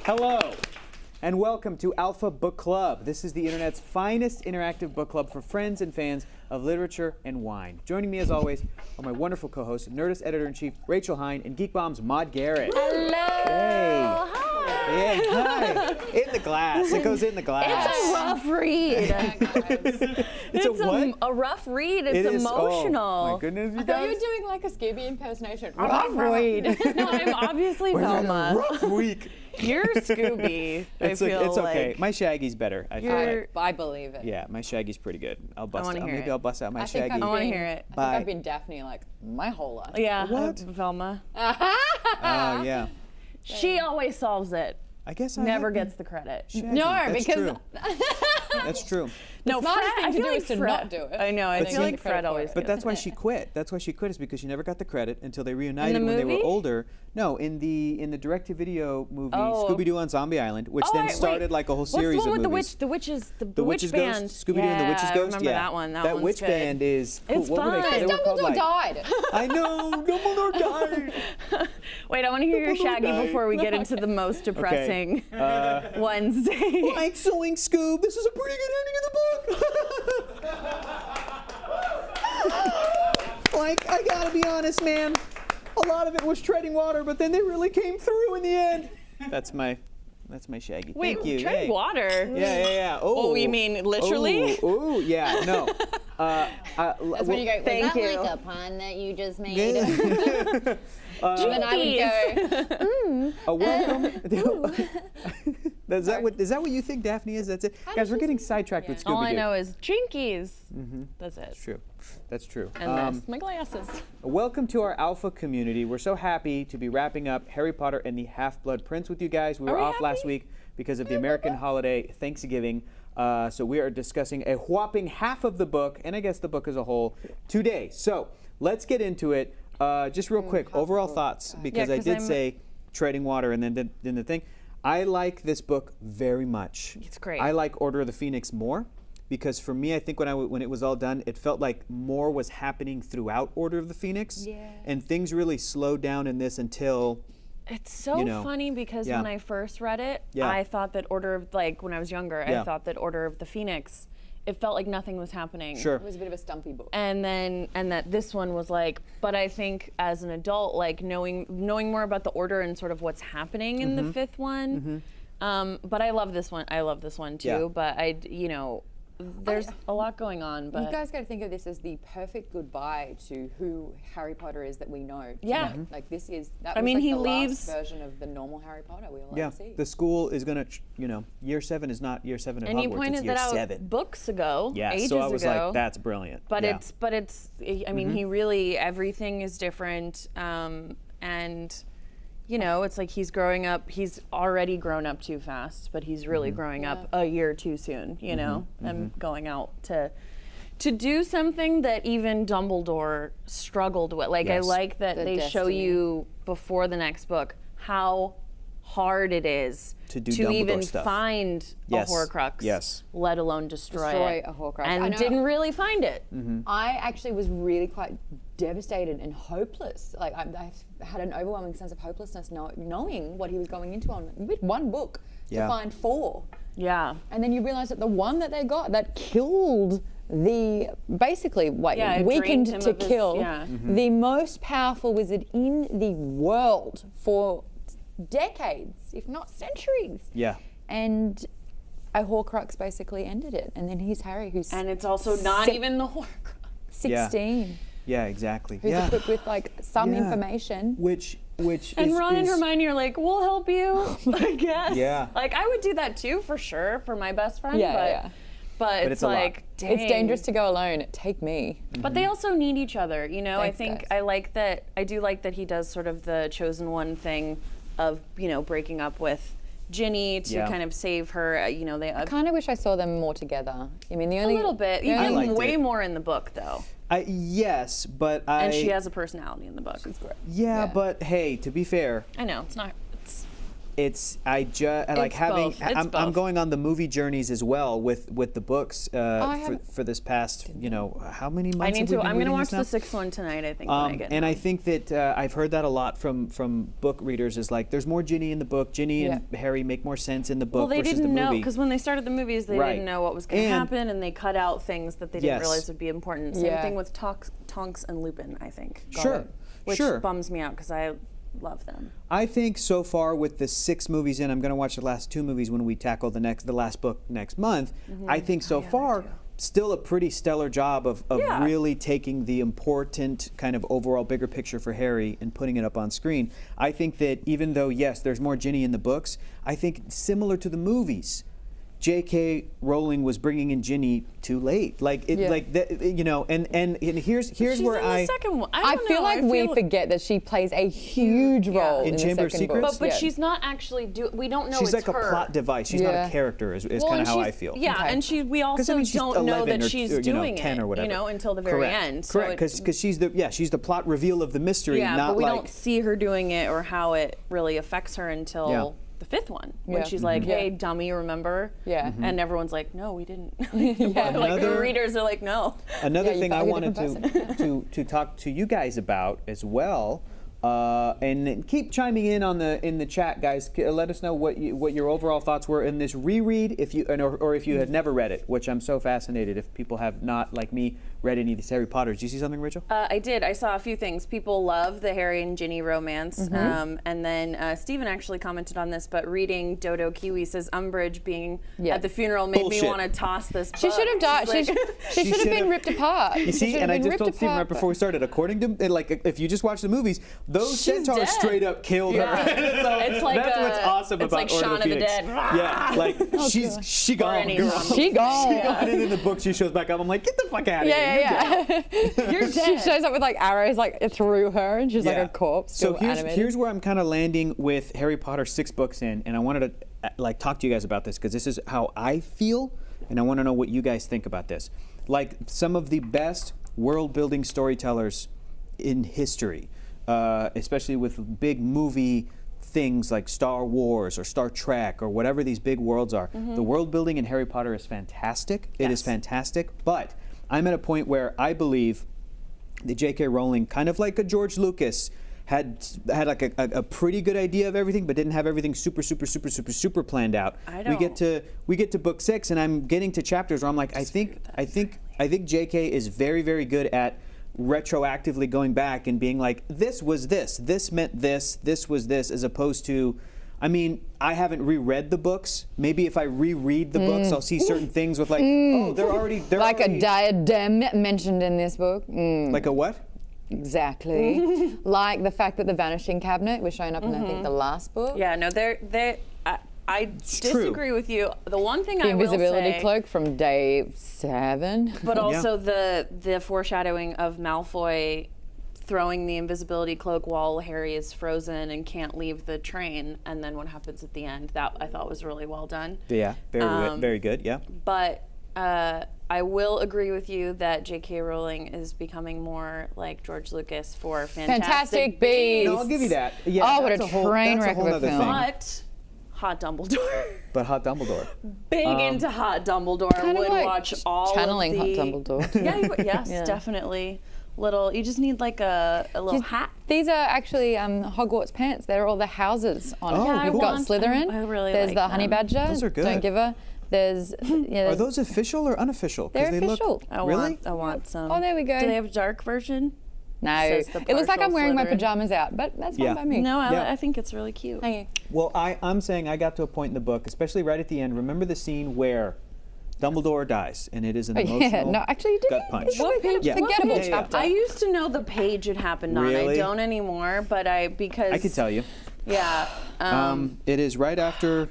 Hello, and welcome to Alpha Book Club. This is the internet's finest interactive book club for friends and fans of literature and wine. Joining me, as always, are my wonderful co-hosts, Nerdist Editor-in-Chief Rachel Hine and Geek Bomb's Maude Garrett. Hello. Hey. Hi. Yeah, hi. In the glass. It goes in the glass. It's a rough read. It's a what? A rough read. It's It is- emotional. Oh, my goodness, you I thought you guys. were doing like a Scooby impersonation. A rough read. No, I'm obviously We're having Velma. a rough week. You're Scooby. It's I feel okay. like. My Shaggy's better. I feel like. I believe it. Yeah, my Shaggy's pretty good. I'll bust wanna out. hear Maybe it. I'll bust out my I think Shaggy. I wanna hear it. I think Bye. I've been Daphne like my whole life. Yeah, What? Velma. Oh, yeah. She always solves it. I guess I Never have gets the credit. Shaggy. No, That's because true. That's true. No, smartest Fred, thing I to feel do like is to Fred, not do it. I know. I But feel see- like Fred always. But gets that's why it. she quit. That's why she quit, is because she never got the credit until they reunited the when they were movie? older. No, in the direct-to-video movie Oh. Scooby-Doo on Zombie Island, which Oh, then wait, started like a whole What's series the one of with movies. the witches? The witch Witches band. Ghost, Scooby-Doo and the Witches Yeah, Ghost. I remember yeah, that one. That one's witch good. band is. It's what were they called? fun. They were called Dumbledore like. died. I know, Dumbledore died. Wait, I want to hear your Dumbledore Shaggy died. before we get into the most depressing Wednesday. Like Zoink Scoob, this is a pretty good ending of the book. Like, I gotta be honest, man. A lot of it was treading water, but then they really came through in the end. That's my Shaggy. Wait, Thank you. tread Hey. water. Yeah. Oh, you mean literally? Oh, yeah. No. That's when you go, Thank was that you. like a pun that you just made? And And then I would go, A welcome. Is that what you think Daphne is? That's it, guys. We're getting sidetracked with Scooby-Doo. All I know is Jinkies. That's it. That's true. That's true. And this, my glasses. Welcome to our Alpha community. We're so happy to be wrapping up Harry Potter and the Half-Blood Prince with you guys. We were we off last happy? week because of the American holiday Thanksgiving. So we are discussing a whopping half of the book, and I guess the book as a whole, today. So let's get into it. Just real quick, overall thoughts, because I 'cause did I'm- say treading water and then the thing. I like this book very much. It's great. I like Order of the Phoenix more. Because for me, I think when it was all done, it felt like more was happening throughout Order of the Phoenix, and things really slowed down in this until. It's so You know, funny because yeah. when I first read it, Yeah. I thought that when I was younger, Yeah. I thought that Order of the Phoenix, it felt like nothing was happening. Sure. it was a bit of a stumpy book. And that this one was like, but I think as an adult, like knowing more about the order and sort of what's happening in the fifth one. But I love this one. I love this one too. Yeah. But there's a lot going on. But You guys got to think of this as the perfect goodbye to who Harry Potter is that we know. Yeah. today. Like this is, that I was mean, like he the leaves- last version of the normal Harry Potter we'll Yeah, ever see. the school is gonna, year 7 is not year 7 at and Hogwarts. you It's pointed year that out 7. books ago, Yeah, ages so I was ago. like, that's brilliant. But yeah. it's. I mean, he really everything is different, and it's like he's growing up. He's already grown up too fast, but he's really growing up a year too soon. And going out to do something that even Dumbledore struggled with. Like I Yes. like that The they show destiny. you before the next book how hard it is To do even Dumbledore stuff. find Yes. a Horcrux, Yes. let alone destroy Destroy it. a Horcrux. And I know. didn't really find it. I actually was really quite devastated and hopeless. Like I had an overwhelming sense of hopelessness knowing what he was going into on with one book Yeah. to find 4. Yeah. And then you realize that the one that they got that killed the basically Yeah, it weakened drained him to of his- kill yeah. the most powerful wizard in the world for decades, if not centuries. Yeah. And a Horcrux basically ended it. And then here's Harry, who's And it's also not Sick. even the Horcrux. 16, Yeah, exactly. who's yeah. equipped with like some Yeah. information. Which And is, Ron and is- Hermione are like, we'll help you, I guess. Yeah. Like, I would do that too, for sure, for my best friend. Yeah, but, yeah. But it's a lot. like, dang. It's dangerous to go alone. Take me. But they also need each other, I Thanks, think guys. I do like that he does sort of the chosen one thing of, breaking up with Ginny to Yeah. kind of save her. They Kind of wish I saw them more together. I mean, the a only little bit. the You only- liked get way it. more in the book, though. Yes, but And she has a personality in the book. Yeah, Yeah. but hey, to be fair, I know, it's not. It's like having. both. It's I'm both. going on the movie journeys as well with the books haven't- for this past how many months? I need have we to. been I'm going to reading watch this now? the sixth one tonight. I think when I get And home. I think that I've heard that a lot from book readers is like there's more Ginny in the book. Ginny and Harry make more sense in the book Well, they versus didn't the know movie. because when they started the movies, they Right. didn't know what was going to And- happen, and they cut out things that they didn't Yes. realize would be important. Same Yeah. thing with Tonks and Lupin, I think. Sure, Which sure. bums me out because I love them. I think so far with the 6 movies in, I'm going to watch the last 2 movies when we tackle the last book next month. I think so far, still a pretty stellar job of Yeah. really taking the important kind of overall bigger picture for Harry and putting it up on screen. I think that even though, yes, there's more Ginny in the books, I think similar to the movies, J.K. Rowling was bringing in Ginny too late. Like it, Yeah. like that, and here's She's where in the second one. I don't feel know. like we forget that she plays a huge role In in the Chamber of second Secrets? book. But Yeah. she's not actually we don't know she's it's like her. a plot device. She's not Yeah. a character. Is Well, kind and of how I she's- feel. Yeah, Okay. and we 'Cause, I also mean, she's don't know 11 that or, she's you know, doing 10 it, or whatever. until the very Correct. end. So Correct, because she's the plot reveal of the mystery, yeah, not but we like don't see her doing it or how it really affects her until Yeah. the 5th one, when Yeah. she's like, Mhm. "Hey, Yeah. dummy, remember?" Yeah. Mhm. And everyone's like, "No, we didn't." Yeah. Like the Another- readers are like, "No." Another Yeah, you thing felt I like a wanted different to talk to you guys about as well, and keep chiming in in the chat, guys. Let us know what your overall thoughts were in this reread, if you or if you had never read it, which I'm so fascinated if people have not, like me, read any of these Harry Potters. Did you see something, Rachel? I did. I saw a few things. People love the Harry and Ginny romance. Mm-hmm. And then Stephen actually commented on this, but reading Dodo Kiwi says Umbridge being Yeah. at the funeral made Bullshit. me want to toss this book. She should have died. She's She like- should have should've- been ripped apart. You She see, should and have I been just ripped told Stephen right apart, before we started, according to, like, if you just watch the movies, those She's centaurs dead. straight up killed her. Yeah. So It's like that's what's awesome it's about like Order Shaun of of the Phoenix. Dead. Yeah, like she gone, any girl. zombie. She gone. She gone. And in the book, she shows back up. I'm like, get the fuck out of Yeah, here. yeah, yeah. You're She dead. shows up with like arrows like through her, and she's like a corpse. So still animated. here's where I'm kind of landing with Harry Potter 6 books in, and I wanted to like talk to you guys about this because this is how I feel, and I want to know what you guys think about this. Like some of the best world-building storytellers in history, especially with big movie things like Star Wars or Star Trek or whatever these big worlds are. The world building in Harry Potter is fantastic. It is Yes. fantastic, but I'm at a point where I believe that J.K. Rowling, kind of like a George Lucas, had like a pretty good idea of everything, but didn't have everything super planned out. We get to book 6, and I'm getting to chapters where I'm like, I think J.K. is very good at retroactively going back and being like, this was this meant this was this, as opposed to, I mean, I haven't reread the books. Maybe if I reread the books, I'll see certain things with like, oh, they're already like a diadem mentioned in this book. like a what? Exactly. Like the fact that the vanishing cabinet was showing up in I think the last book. Yeah, no, I disagree with you. The one thing The I will invisibility say, cloak from day 7. but also the foreshadowing of Malfoy throwing the invisibility cloak while Harry is frozen and can't leave the train, and then what happens at the end, that I thought was really well done. Yeah, very good. Yeah. But I will agree with you that J.K. Rowling is becoming more like George Lucas for Fantastic Beasts. No, I'll give you that. Yeah, Oh, what that's a whole- train that's wreck of whole a nother film. thing. But Hot Dumbledore. But Hot Dumbledore. Big into Hot Dumbledore. Kind of Would like watch all channeling of Hot the, Dumbledore. Yeah, yes, Yeah. definitely. You just need like a little hat. These are actually Hogwarts pants. They're all the houses on it. Oh, Yeah, I You've got want Slytherin. them. I really There's like the them. Honey Badger. Those are good. Don't give a. There's. Are those official or unofficial? 'Cause They're they official. Look, I really? want some. Oh, there we go. Do they have a dark version? No, Says the it looks like I'm partial wearing my Slytherin. pajamas out, but that's fine Yeah. by me. No, Yeah. I think it's really cute. Thank you. Well, I'm saying I got to a point in the book, especially right at the end. Remember the scene where Dumbledore dies, and it is an emotional Yeah, no, actually, you did. gut punch. What page? Yeah. Forgettable Yeah, yeah. chapter. I used to know the page it happened on. Really? I don't anymore, but because I could tell you. Yeah. It is right after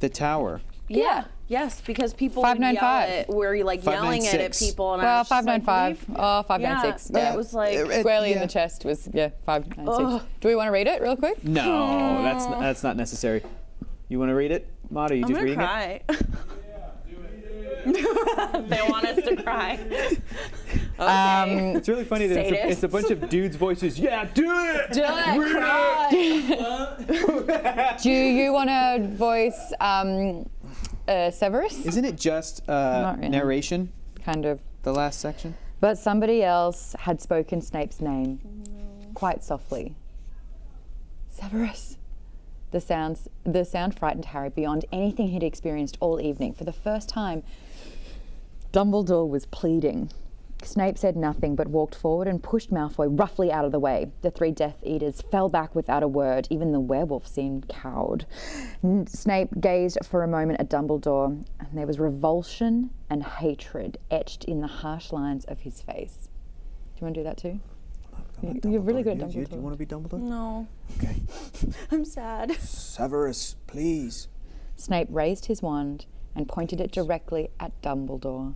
the tower. Yeah. Yes, because people would 595. yell at, were like yelling at 596. people, and I Well, was just like, 595. leave- Oh, 596. Yeah, Yeah. it was like Squarely in yeah. the chest was 596. Ugh. Do we want to read it real quick? No, that's not necessary. You want to read it, Maud? Are you I'm just gonna reading cry. They want us to cry. Okay. It's really funny that it's a bunch of dudes' voices. Yeah, do it! Do it! Do you want to voice Severus? Isn't it just really. narration, Kind of. the last section? But somebody else had spoken Snape's name quite softly. Severus. The sound frightened Harry beyond anything he'd experienced all evening. For the first time, Dumbledore was pleading. Snape said nothing but walked forward and pushed Malfoy roughly out of the way. The three Death Eaters fell back without a word. Even the werewolf seemed cowed. Snape gazed for a moment at Dumbledore, and there was revulsion and hatred etched in the harsh lines of his face. Do you want to do that too? You're really good at Dumbledore. Do you want to be Dumbledore? No. Okay. I'm sad. Severus, please. Snape raised his wand and pointed it directly at Dumbledore.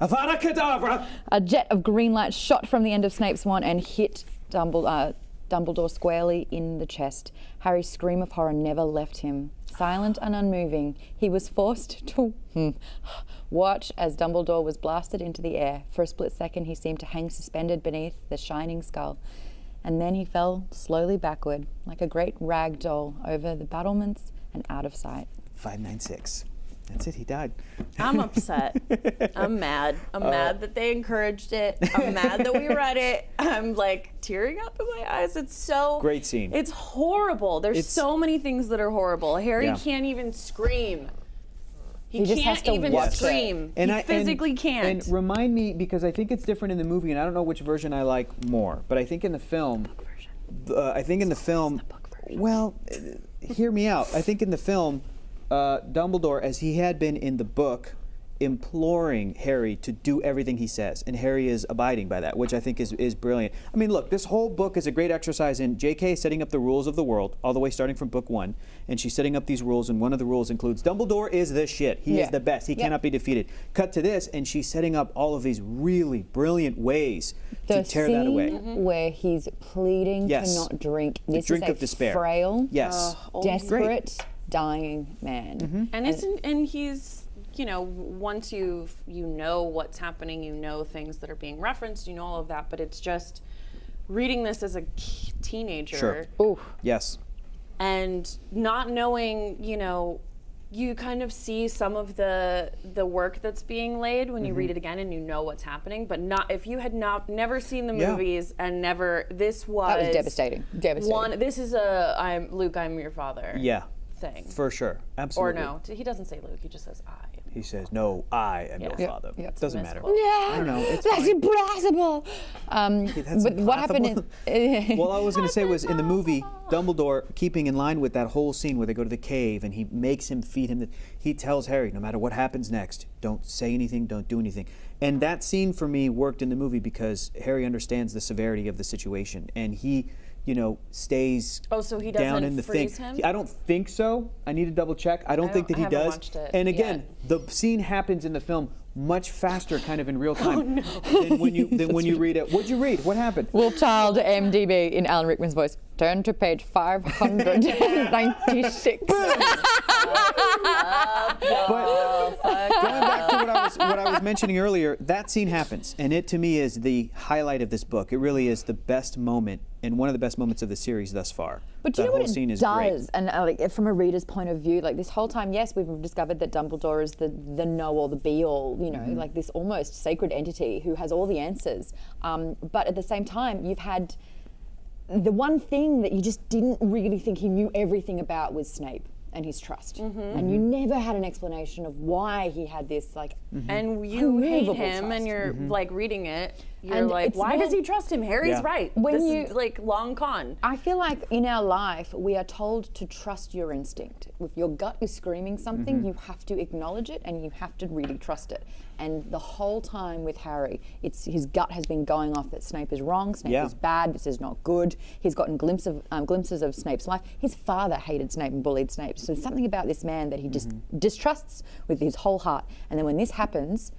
Avada Kedavra! A jet of green light shot from the end of Snape's wand and hit Dumbledore squarely in the chest. Harry's scream of horror never left him. Silent and unmoving, he was forced to watch as Dumbledore was blasted into the air. For a split second, he seemed to hang suspended beneath the shining skull. And then he fell slowly backward, like a great rag doll, over the battlements and out of sight. 596. That's it, he died. I'm upset. I'm mad. I'm mad that they encouraged it. I'm mad that we read it. I'm like tearing up in my eyes. It's so Great scene. It's horrible. There's so many things that are horrible. Harry can't even scream. He just can't has to even watch it. scream. He physically can't. And remind me, because I think it's different in the movie, and I don't know which version I like more, but I think in the film, well, hear me out. I think in the film, Dumbledore, as he had been in the book, imploring Harry to do everything he says, and Harry is abiding by that, which I think is brilliant. I mean, look, this whole book is a great exercise in J.K. setting up the rules of the world, all the way starting from book 1, and she's setting up these rules, and one of the rules includes Dumbledore is the shit. He is the best. He cannot be defeated. Cut to this, and she's setting up all of these really brilliant ways to tear that away. Where he's pleading to not drink. This drink is of despair. Frail, Great. desperate, dying man. And he's, once you know what's happening, you know things that are being referenced, you know all of that, but it's just reading this as a teenager. Sure. Ooh. Yes. And not knowing, you kind of see some of the work that's being laid when you read it again and you know what's happening, but not if you had never seen the movies and never, this was... That was devastating. This is Luke, I'm your father. Yeah. Thing. For sure. Absolutely. Or no, he doesn't say Luke, he just says I. He says, no, I am your father. Doesn't matter. I know, it's that's fine. impossible. That's but what happened in... Well, all I was going to say was in the movie, Dumbledore, keeping in line with that whole scene where they go to the cave and he makes him feed him, he tells Harry, no matter what happens next, don't say anything, don't do anything. And that scene for me worked in the movie because Harry understands the severity of the situation and he, stays so he down doesn't in the freeze thing. him? I don't think so. I need to double check. I don't think that he does. Watched it and again, yet. the scene happens in the film much faster, kind of in real time, than when you read it. What'd you read? What happened? Wolf Child MDB in Alan Rickman's voice. Turn to page 596. But going back to what I was mentioning earlier, that scene happens, and it to me is the highlight of this book. It really is the best moment and one of the best moments of the series thus far. But do you that know what whole scene it is does? great. And from a reader's point of view, like this whole time, yes, we've discovered that Dumbledore is the know-all, the be-all, like this almost sacred entity who has all the answers. But at the same time, you've had the one thing that you just didn't really think he knew everything about was Snape and his trust. And you never had an explanation of why he had this and you hate unmovable him trust. and you're like reading it, you're And like, it's why does he trust him? Harry's right. When This you- is like long con. I feel like in our life, we are told to trust your instinct. If your gut is screaming something, you have to acknowledge it and you have to really trust it. And the whole time with Harry, his gut has been going off that Snape is wrong, Snape is bad, this is not good. He's gotten glimpses of Snape's life. His father hated Snape and bullied Snape. So there's something about this man that he just distrusts with his whole heart. And then when this happens,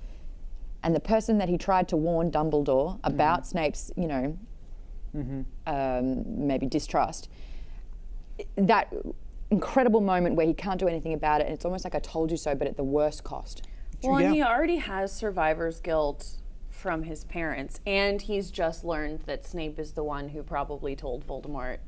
and the person that he tried to warn Dumbledore about Snape's, maybe distrust, that incredible moment where he can't do anything about it, and it's almost like I told you so, but at the worst cost. Well, and he already has survivor's guilt from his parents, and he's just learned that Snape is the one who probably told Voldemort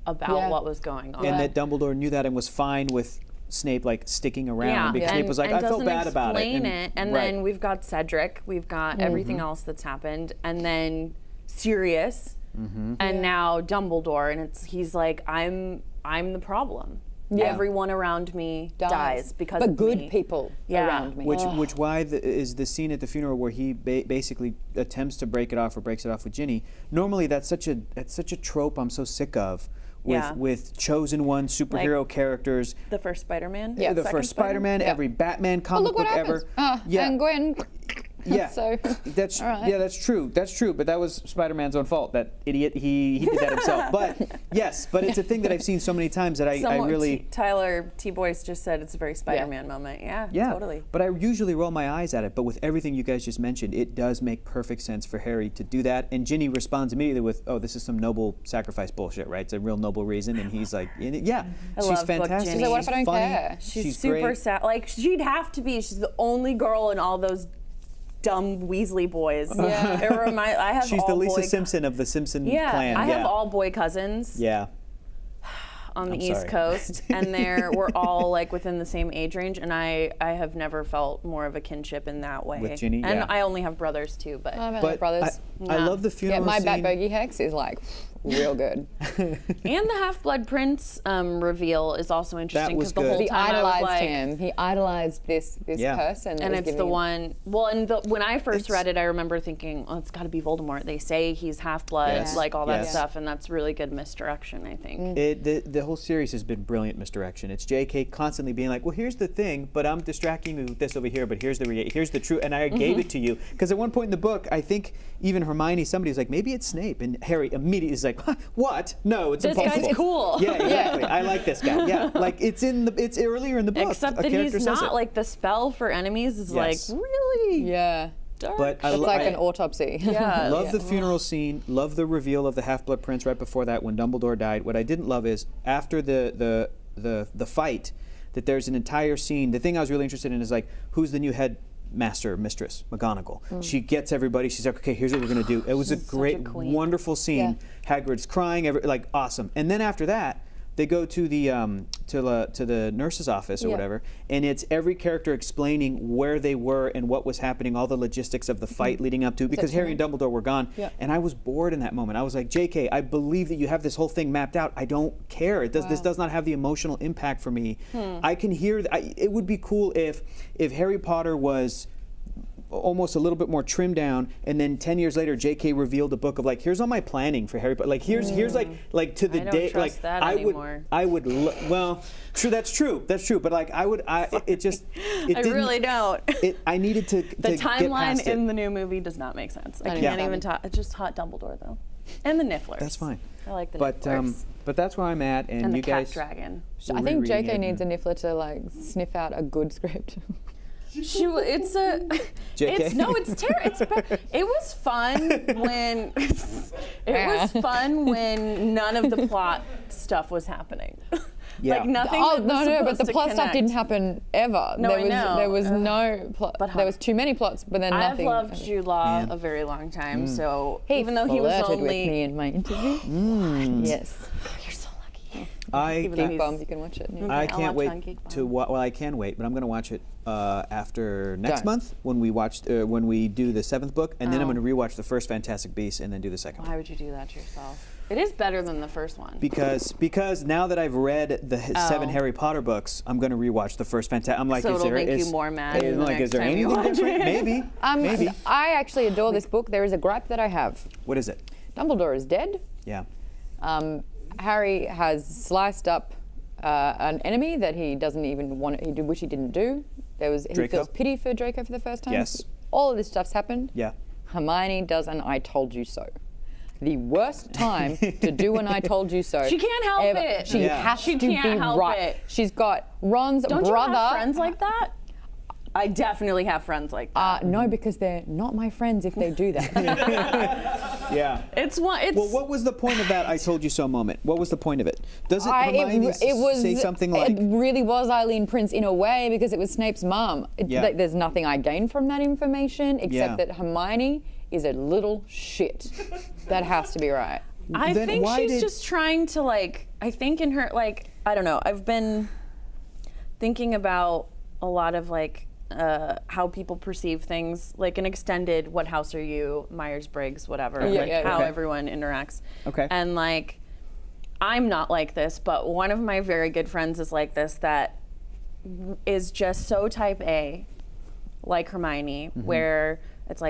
about what was going on. And that Dumbledore knew that and was fine with Snape like sticking around because Snape was like, I felt bad about it. And then we've got Cedric, we've got everything else that's happened, and then Sirius, and now Dumbledore, and he's like, I'm the problem. Yeah. Everyone around me dies because of good me. People around me. Which is the scene at the funeral where he basically attempts to break it off or breaks it off with Ginny. Normally that's such a trope I'm so sick of with chosen one superhero characters. The first Spider-Man. Yeah, the first Spider-Man, every Batman comic book ever. And Gwen. Yeah, so that's that's true. That's true. But that was Spider-Man's own fault. That idiot, he did that himself. But yes, but it's a thing that I've seen so many times that I really. Tyler T. Boyce just said it's a very Spider-Man moment. Yeah, totally. But I usually roll my eyes at it. But with everything you guys just mentioned, it does make perfect sense for Harry to do that. And Ginny responds immediately with, "Oh, this is some noble sacrifice bullshit, right? It's a real noble reason." And he's like, "Yeah, she's fantastic. She's like, what if I don't care? She's super sad. Like she'd have to be. She's the only girl in all those dumb Weasley boys. I have She's all the Lisa boy Simpson of the Simpson clan. I have all boy cousins. Yeah. On the East Coast, and we're all like within the same age range, and I have never felt more of a kinship in that way. With Ginny, and I only have brothers too, but brothers. I love the funeral my scene. Bat Bogey Hex is like real good. And the Half-Blood Prince reveal is also interesting because the whole he time idolized I was like, him. He idolized this person, and it's the one. Well, and when I first read it, I remember thinking, "Oh, it's got to be Voldemort." They say he's half-blood, like all that stuff, and that's really good misdirection, I think. The whole series has been brilliant misdirection. It's J.K. constantly being like, "Well, here's the thing, but I'm distracting you with this over here. But here's the truth, and I gave it to you." Because at one point in the book, I think even Hermione, somebody's like, "Maybe it's Snape," and Harry immediately is like, "What? No, it's impossible." This guy's cool. Yeah, exactly. I like this guy. Yeah, like it's earlier in the book. Except that he's not like the spell for enemies is like really dark. But it's like an autopsy. Yeah. Love the funeral scene. Love the reveal of the Half-Blood Prince right before that when Dumbledore died. What I didn't love is after the fight that there's an entire scene. The thing I was really interested in is like who's the new headmaster, mistress, McGonagall. She gets everybody. She's like, okay, here's what we're gonna do. It was a great, wonderful scene. Hagrid's crying, like awesome. And then after that, they go to the to the nurse's office or whatever, and it's every character explaining where they were and what was happening, all the logistics of the fight leading up to, because Harry and Dumbledore were gone. And I was bored in that moment. I was like, JK, I believe that you have this whole thing mapped out. I don't care. This does not have the emotional impact for me. I can hear. It would be cool if Harry Potter was almost a little bit more trimmed down, and then 10 years later JK revealed a book of like, here's all my planning for Harry Potter, like here's like to the day, like that I anymore. would well, true, that's true, but like I really don't. I needed to the get timeline past in it. the new movie does not make sense. I can't even talk. It's just hot Dumbledore though, and the Nifflers. That's fine. I like the Nifflers. But that's where I'm at, and the you cat guys. dragon. I think JK needs a Niffler to like sniff out a good script. It's it was fun when none of the plot stuff was happening. Like nothing. Oh no, but the plot stuff didn't happen ever. No, I know. There was no plot. There was too many plots, but then nothing. I've loved Jude Law a very long time, so he even though he was flirted only with me in my interview. Yes. You're so lucky. Geek Bomb, you can watch it. Yeah. I can't wait to well, I can wait, but I'm going to watch it after next month when we do the 7th book, and then I'm going to rewatch the first Fantastic Beasts and then do the second. Why would you do that to yourself? It is better than the first one. Because now that I've read the 7 Harry Potter books, I'm going to rewatch the first Fantastic. I'm like, so it'll make you more mad. Is there anything different? Maybe. Maybe. I actually adore this book. There is a gripe that I have. What is it? Dumbledore is dead. Yeah. Harry has sliced up an enemy that he doesn't even want. Which he didn't do. He feels pity for Draco for the first time. Yes. All of this stuff's happened. Yeah. Hermione does an I told you so. The worst time to do an I told you so. She can't help it. She has to be right. She's got Ron's brother. Don't you have friends like that? I definitely have friends like that. No, because they're not my friends if they do that. Yeah. It's Well, what was the point of that "I told you so" moment? What was the point of it? Does it say something like? It really was Eileen Prince in a way because it was Snape's mum. Yeah. Like, there's nothing I gained from that information except Yeah. that Hermione is a little shit. That has to be right. I Then think why she's did- just trying to I think in her I don't know. I've been thinking about a lot of how people perceive things, like an extended "What house are you?" Myers-Briggs, whatever, how Okay. everyone interacts. Okay. And I'm not like this, but one of my very good friends is like this, that is just so type A, like Hermione, where it's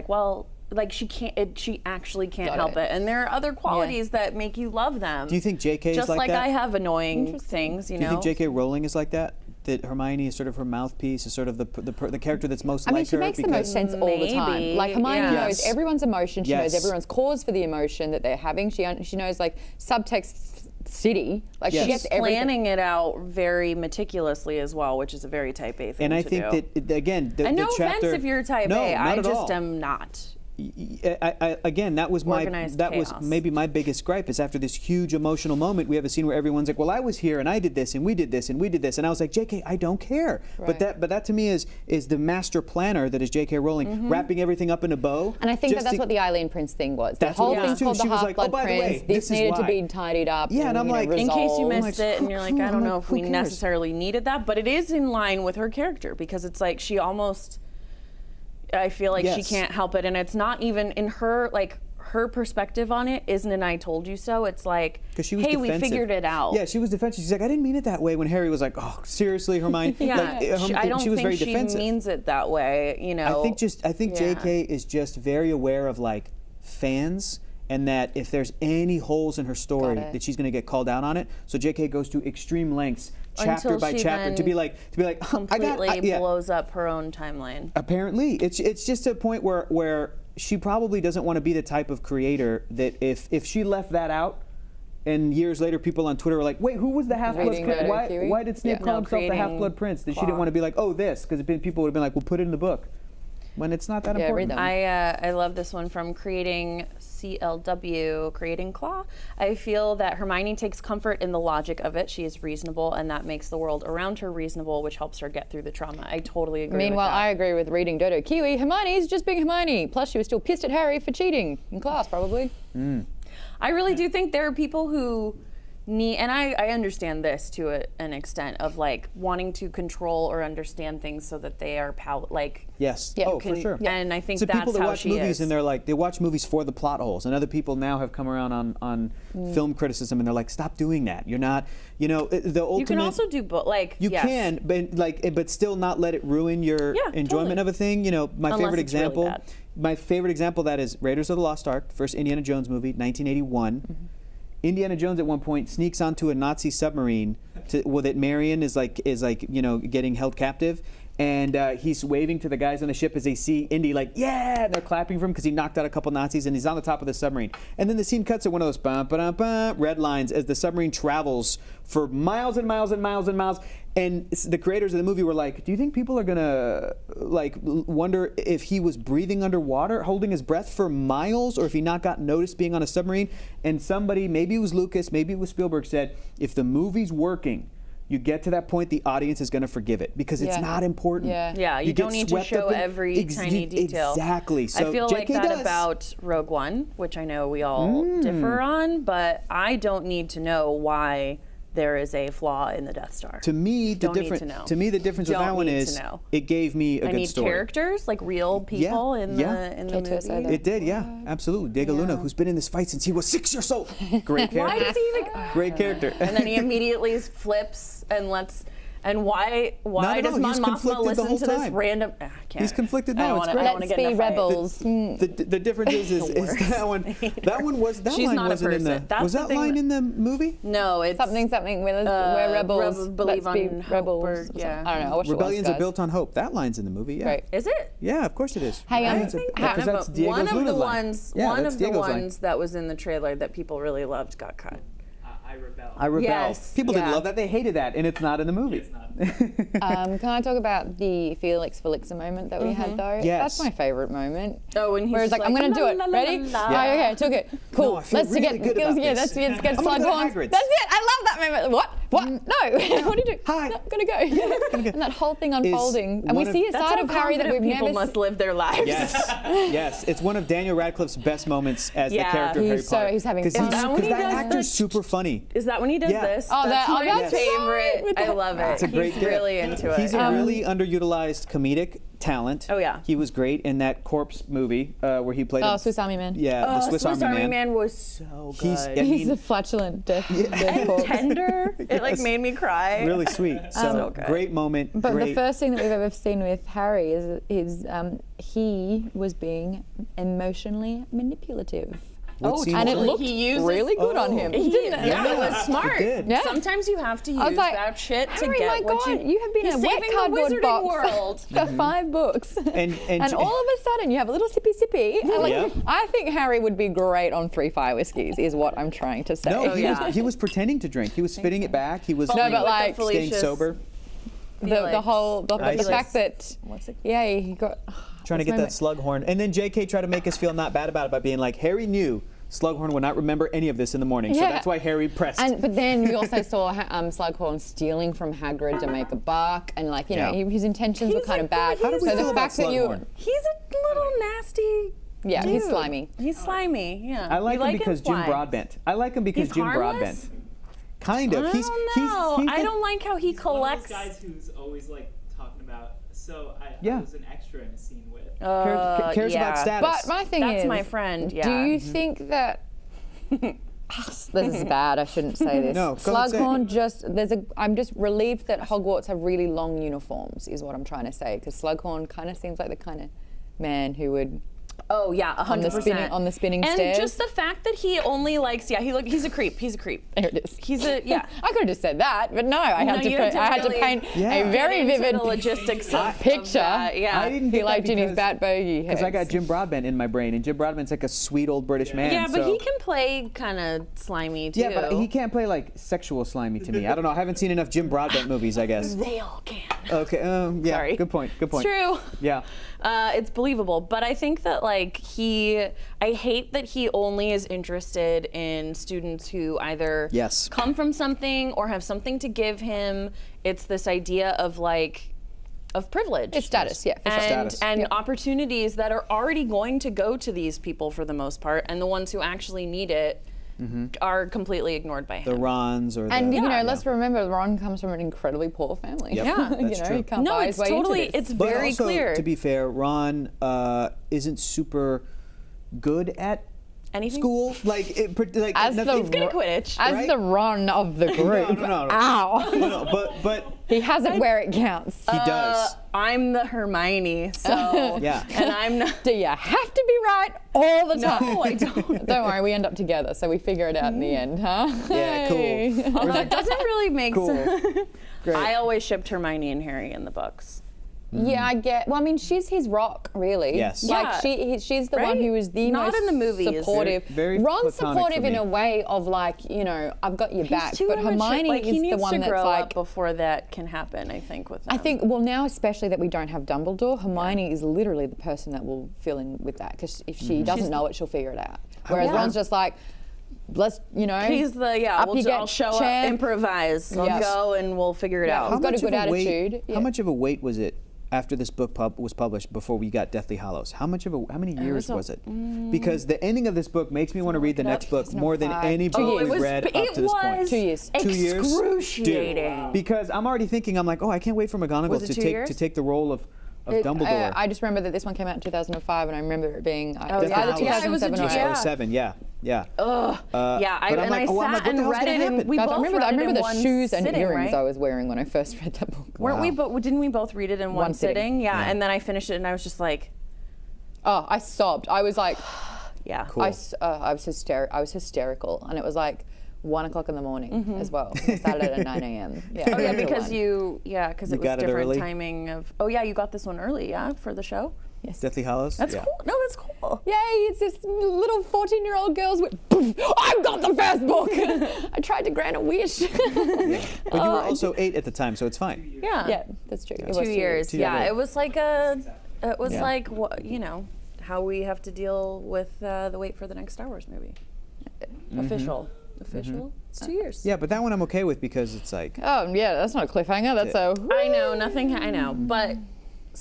she actually can't help it. And there are other qualities that make you love them. Do you think JK just is like that? I have annoying things, you Do you know? think JK Rowling is like that? That Hermione is sort of her mouthpiece, is sort of the character that's most I mean, like she her? makes the most sense all the time. Maybe, Like Hermione yeah. knows Yes. everyone's emotion. She Yes. knows everyone's cause for the emotion that they're having. She knows subtext city. Like Yes. she gets She's everything. planning it out very meticulately as well, which is a very type A thing And I to think do. that again, the And no chapter, offense if you're type no, A, not I at just all. am not. Again, that was Organized was chaos. maybe my biggest gripe is after this huge emotional moment, we have a scene where everyone's like, "Well, I was here and I did this and we did this and we did this," and I was like, "JK, I don't care." Right. But that to me is the master planner that is JK Rowling, wrapping everything up in a bow. And I think just that's to- what the Eileen Prince thing was. That's the whole what it thing was too. called She the was like, "Oh, Half-Blood by the way, Prince. this This is needed to why." be tidied up. Yeah, and I'm like, In case you resolved. missed it and you're like, I don't know if we who cares? necessarily needed that, but it is in line with her character because it's like she almost, I feel like she Yes. can't help it. And it's not even in her, her perspective on it isn't an "I told you so." It's like, 'Cause she was hey, defensive. we figured it out. Yeah, she was defensive. She's like, "I didn't mean it that way." When Harry was like, "Oh, seriously, Hermione?" Yeah, I don't she was think very she defensive. means it that way, you know. I think Yeah. JK is just very aware of fans, and that if there's any holes in her story, Got it. that she's going to get called out on it. So JK goes to extreme lengths, chapter Until by she chapter, then to be like, completely blows up her own timeline. Apparently, it's just a point where she probably doesn't want to be the type of creator that if she left that out, and years later people on Twitter were like, "Wait, who was the Half-Blood Reading Prince? Letter Kiwi? Why did Snape Yeah. call No, himself the creating Half-Blood Prince?" That she didn't plot. want to be like, "Oh, this," because people would have been like, "Well, put it in the book," when it's not that Yeah, read important. them. I love this one from Creating CLW, Creating Claw. I feel that Hermione takes comfort in the logic of it. She is reasonable, and that makes the world around her reasonable, which helps her get through the trauma. I totally agree Meanwhile, with that. I agree with reading Dodo Kiwi. Hermione's just being Hermione. Plus, she was still pissed at Harry for cheating in class, probably. I really do think there are people who need, and I understand this to an extent of wanting to control or understand things so that they are Yes. Yeah, oh, you for can- sure. and I think so that's people that how watch she movies is. and they're like, they watch movies for the plot holes, and other people now have come around on film criticism and they're like, stop doing that. You're not, the ultimate. You can also do both. You yes. can, but still not let it ruin your Yeah, enjoyment totally. of a thing. My Unless favorite it's really example. bad. My favorite example of that is Raiders of the Lost Ark, first Indiana Jones movie, 1981. Mm-hmm. Indiana Jones at one point sneaks onto a Nazi submarine that Marion is getting held captive. And he's waving to the guys on the ship as they see Indy yeah, and they're clapping for him because he knocked out a couple Nazis and he's on the top of the submarine. And then the scene cuts to one of those ba-ba-da-ba red lines as the submarine travels for miles and miles and miles and miles. And the creators of the movie were like, do you think people are gonna wonder if he was breathing underwater, holding his breath for miles, or if he not got noticed being on a submarine? And somebody, maybe it was Lucas, maybe it was Spielberg, said, if the movie's working, you get to that point, the audience is going to forgive it because it's Yeah. not important. Yeah. Yeah, you get don't need to swept show up in- every tiny detail. Exactly. So I feel like JK that does. about Rogue One, which I know we all differ on, but I don't need to know why there is a flaw in the Death Star. To me, the Don't need difference. to know. To me, the difference with Don't that one need to is know. it gave me a I good need story. characters, real people in yeah. the K2SO movie. It did, yeah, absolutely. Diego Luna, who's been in this fight since he was 6 years old. Great character. Why does he even? Great character. And then he immediately flips and lets. And why Not at does all. Mon He's Mothma conflicted the listen whole to this time. random? I can't. He's conflicted I now. don't It's wanna- great. I don't wanna Let's get in be a fight. rebels. The difference is that one. That one was that She's line not a wasn't in the. person. That's Was the that thing line that- in the movie? No, it's Something. We're rebels. believe Let's be on hope rebels. or- or something. yeah. I don't know. I watched it Rebellions once, are guys. built on hope. That line's in the movie. Yeah. Right. Is it? Yeah, of course it is. Hey, I Rebellions are- think because that's one Diego's of the Luna's line. ones Yeah, one that's of the Diego's line. ones that was in the trailer that people really loved got cut. I rebel. I rebel. Yes, People didn't yeah. love that. They hated that, and it's not in the movie. It's not. Can I talk about the Felix Felixa moment that we had though? Yes. That's my favorite moment. Oh, when he's Where it's just like, I'm gonna do it. "La, la, la, Ready? la, la." Oh, okay, I took it. Cool. No, I feel let's really get good about yeah, this. let's get I'm gonna go to Slughorns. Hagrid's. That's it. I love that moment. What? No. What do you do? Hi. No, I'm gonna go. And that whole thing unfolding, and we one of- see a That's side how of Harry that confident we've people never must live their lives. Yes, yes. It's one of Daniel Radcliffe's best moments as the Yeah. character of Harry Potter. He's having Because fun. Is that when he that does actor's the- super funny. Is that when he does Yeah. this? Oh, that's that- my oh, that's right, favorite. with I that- love it. It's a great He's gift. really into it. He's a really underutilized comedic talent. Oh, yeah. He was great in that Corpse movie where he played. Oh, a- Swiss Army Man. Yeah, the Swiss Army Man. was so good. He's- I He's mean, a flatulent death and corpse. tender. It like Yes. made me cry. really sweet. So good. great moment. But great. the first thing that we've ever seen with Harry is he was being emotionally manipulative. What Oh, scene And was it that? looked He uses- really good on him. He, didn't it? yeah, it was smart. It did. Yeah. Sometimes you have to use I was like, that shit to Harry, get my what God, you have been He's in a wet saving the cardboard wizarding box world. for 5 books. And And J- all of a sudden you have a little sippy. And like, Yeah. I think Harry would be great on 3 Fire Whiskeys is what I'm trying to say. No, Oh, yeah. he was pretending to drink. He was spitting it back. He was No, but like staying Felicia's- sober, the whole the I see. fact that What's it? yeah, he got trying to get that Slughorn. And then JK tried to make us feel not bad about it by being like, Harry knew Slughorn would not remember any of this in the morning. So Yeah. that's why Harry pressed. But then we also saw Slughorn stealing from Hagrid to make a buck, and like Yeah. his intentions were He's kind a of bad. good- How do we so feel the about fact that you, Slughorn? He's a little nasty. yeah, he's dude. slimy. He's slimy. Yeah. I like You him because Jim Why? Broadbent. I like him because He's Jim harmless? Broadbent. Kind of. I He's don't know. he's I the- don't like how he He's one of collects. those guys who's always like talking about. So I Yeah. was an extra in a scene with. cares about yeah. status. But my thing That's is, my friend. Yeah. do you think that? This is bad. I shouldn't say this. No, go ahead, say it. Slughorn I'm just relieved that Hogwarts have really long uniforms. Is what I'm trying to say. Because Slughorn kind of seems like the kind of man who would Oh yeah, 100%. on the spinning and stairs. just the fact that he only likes he's a creep. He's a creep. There it is. He's a yeah. I could have just said that, but no, I had you had to really paint Yeah. a very Get into vivid the logistics of picture. that, yeah. I didn't He get liked that in his because- bat bogey Because I got heads. Jim Broadbent in my brain, and Jim Broadbent's like a sweet old British man. Yeah, but so- he can play kind of slimy too. Yeah, but he can't play like sexual slimy to me. I don't know. I haven't seen enough Jim Broadbent movies, I guess. They all can. Okay. Yeah. Sorry. Good point. Good point. True. Yeah. It's believable, but I think that like I hate that he only is interested in students who either Yes. come from something or have something to give him. It's this idea of like of privilege. It's status, yeah, for sure. and Status. and Yep. opportunities that are already going to go to these people for the most part, and the ones who actually need it are completely ignored by The him. Rons or the. And you know, Yeah. let's remember, Ron comes from an incredibly poor family. Yep. Yeah. you That's know, true. he can't No, buy it's his way totally into this. it's But very also, clear. to be fair, Ron isn't super good at Anything? school. Like, As the nothing- He's good at Quidditch. As right? the Ron of the group. No. Ow. No, but He has it where it counts. he does. I'm the Hermione, so Yeah. and I'm not. Do you have to be right all the time? No, I don't. Don't worry, we end up together, so we figure it out in the end, huh? Yeah, cool. Hey. Although it doesn't really make Cool. sense. Great. I always shipped Hermione and Harry in the books. Yeah, I get. Well, I mean, she's his rock, really. Yes. Like Yeah. she's the one Right? who is the Not most in the movies. supportive. Very Ron's platonic supportive for in me. a way of like, you know, I've got your back. Too But immature. Hermione like, he is needs the one to that's grow like. up before that can happen. I think with them. I think, well, now especially that we don't have Dumbledore, Hermione is literally the person that will fill in with that because if she doesn't know it, she'll figure it out. Whereas Yeah. Ron's just like, let's, you know. he's the up you get, I'll show champ. up, improvise. I'll Yes. go and we'll figure it Yeah. out. He's got a much good of weight- attitude. Yeah. How much of a weight was it after this book was published before we got Deathly Hallows? How many years was it? Because the ending of this book makes me want to read the next book more than any book Oh, we've it was- read up to this point. 2 years. 2 years? Excruciating. Dude, because I'm already thinking, I'm like, oh, I can't wait for McGonagall Was it to 2 take years? to take the role of Dumbledore. I just remember that this one came out in 2005, and I remember it being Oh, either yeah. Yeah, it was a 2007 or G- yeah. 07, yeah. Yeah, But I'm and like, I oh, I'm sat like, what the and hell's read gonna it, and happen? we Guys, both I remember read I it remember in the one shoes and sitting, earrings right? I was wearing when I first read that book. Weren't we? Wow. But didn't we both read it in one sitting. Yeah, Yeah. and then I finished it, and I was just like, Oh, I sobbed. I was like, yeah. Cool. I was hysterical, and it was like 1 o'clock in the morning as well. I started at 9 a.m. Yeah, Oh yeah, 10 to because 1. because You it was got it different early? timing of. Oh yeah, you got this one early, yeah, for the show. Yes. Deathly Hallows. That's yeah. cool. No, that's cool. Yay, it's this little 14-year-old girl's with, poof, I've got the first book. I tried to grant a wish. Yeah. But you were also 8 at the time, so it's fine. Yeah. Yeah, that's true. It was 2 years. 2 Yeah, years. it was like Yeah. like what how we have to deal with the wait for the next Star Wars movie. Official. It's 2 years. Yeah, but that one I'm okay with because it's like Oh, yeah, that's not a cliffhanger. That's a... I know nothing. I know, but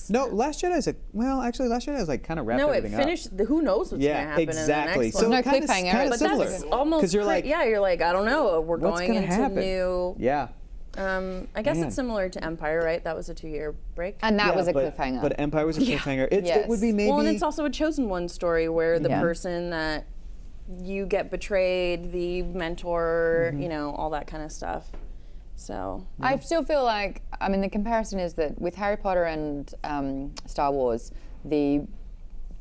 no. Last Jedi is Last Jedi is like kind of wrapped no, it everything up. finished. Who knows what's Yeah, gonna happen exactly. in the next So one? No kind of cliffhanger. But similar. that's almost 'Cause you're like, you're like, I don't know. We're what's going gonna into happen? new. Yeah. I guess Man. it's similar to Empire, right? That was a 2-year break. And that Yeah, was a but, cliffhanger. But Empire was a cliffhanger. It would be Yes. maybe. Well, and it's also a Chosen One story where the Yeah. person that you get betrayed, the mentor, Mm-hmm. all that kind of stuff. So I still feel like, I mean, the comparison is that with Harry Potter and Star Wars,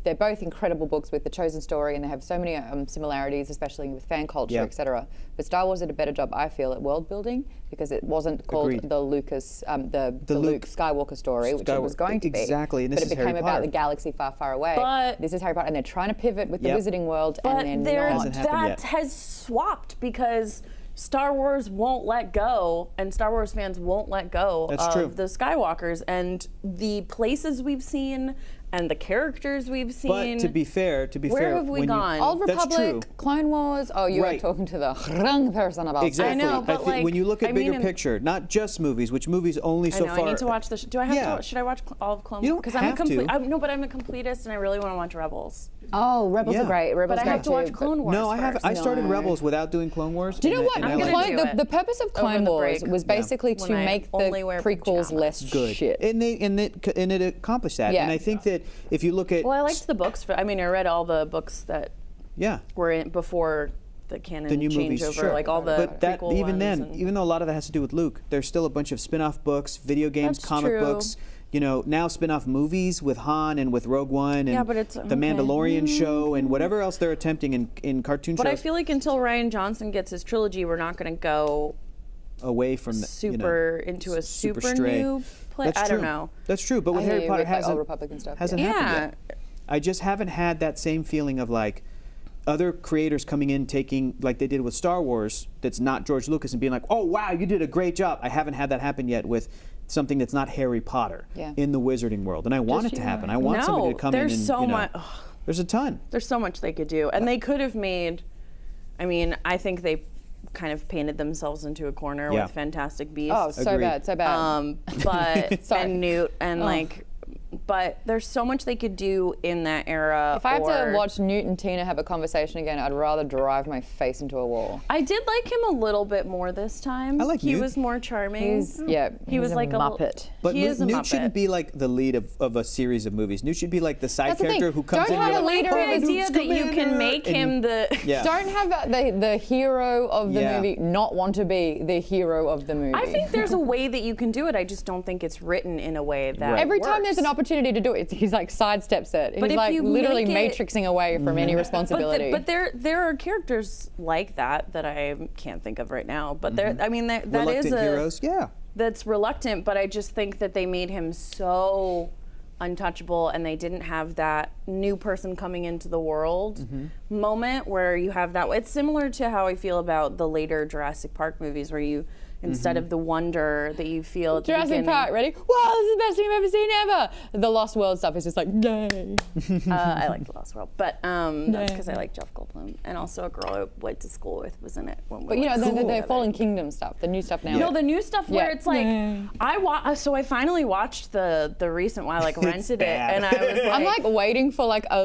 they're both incredible books with the chosen story, and they have so many similarities, especially with fan culture, Yeah. etc. But Star Wars did a better job, I feel, at world building because it wasn't called Agreed. the Lucas, the Luke Skywalker story, which it was going to be. Exactly, and this but is it became Harry about Potter. the galaxy far, far away. But- this is Harry Potter, and they're trying to pivot with the Yep. Wizarding World, but and they're Hasn't not. happened that yet. has swapped because Star Wars won't let go, and Star Wars fans won't let go That's of true. the Skywalkers and the places we've seen and the characters we've seen. But to be fair, Where have we when gone? Old That's true. Republic, Clone Wars. Oh, you Right. were talking to the wrong person about Exactly. I know, but think when you look at I mean, bigger picture, not just movies, which movies only I so know. far. I need to watch the. Do I have Yeah. to? Should I watch all of Clone You Wars? don't I'm a have to. No, but I'm a completist, and I really want to watch Rebels. Oh, Rebels Yeah. are great. Rebels But I great have to watch too, but- Clone Wars. No, first. I started No. Rebels without doing Clone Wars. Do you know and what? I- and I I'm liked gonna it. do The it purpose of over Clone the Wars break. was basically When to I make the only wear prequels pajamas. less Good. shit. And it accomplished that. Yeah. And I think that if you look at Well, I liked the books. I mean, I read all the books that yeah. were in before the canon The new movies, changeover, sure. like all the but that prequel even ones then, and- even though a lot of that has to do with Luke, there's still a bunch of spin-off books, video games, That's comic true. books. Now spin-off movies with Han and with Rogue One and Yeah, but it's- the okay. Mandalorian show and whatever else they're attempting in cartoon But shows I feel like until Ryan Johnson gets his trilogy, we're not going to go away from the, super into a super stray. new play. That's I true. don't know. That's true. But with I hear Harry you Potter with, like, hasn't Old Republic and stuff, hasn't yeah. happened yet. I just haven't had that same feeling of like other creators coming in taking like they did with Star Wars that's not George Lucas and being like, oh wow, you did a great job. I haven't had that happen yet with something that's not Harry Potter Yeah. in the Wizarding world, and I want it to happen. I want somebody to come in and there's so much. There's a ton. There's so much they could do, and they could have made. I mean, I think they kind of painted themselves into a corner Yeah. with Fantastic Beasts. Oh, so Agreed. bad, so bad. But Sorry. and Newt and but there's so much they could do in that era. If I have or- to watch Newt and Tina have a conversation again, I'd rather drive my face into a wall. I did like him a little bit more this time. I like he Newt. was more charming. He was like a little- Muppet. But He is a Newt Muppet. shouldn't be like the lead of a series of movies. Newt should be like the side That's the thing. character who comes Don't in. have and a you're like, leader the of a idea that you can make him the. Yeah. Don't have the hero of the Yeah. movie not want to be the hero of the movie. I think there's a way that you can do it. I just don't think it's written in a way that. Right. Every time works. there's an opportunity to do it, he's like sidesteps it. He's But if like you literally make it- matrixing away from any responsibility. But there are characters like that I can't think of right now. But there, I mean, that is Reluctant a heroes. Yeah. that's reluctant. But I just think that they made him so untouchable, and they didn't have that new person coming into the world moment where you have that. It's similar to how I feel about the later Jurassic Park movies, where you. Instead of the wonder that you feel at the Jurassic beginning. Park, ready? Wow, this is the best thing I've ever seen ever. The Lost World stuff is just like, yay. I like The Lost World, but that's because I like Jeff Goldblum, and also a girl I went to school with was in it. When we But you know, went to the school the together. Fallen Kingdom stuff, the new stuff now. No, the new stuff where Yeah. it's like Yeah. so I finally watched the recent one. I like rented it, bad. and I was like, I'm like waiting for like a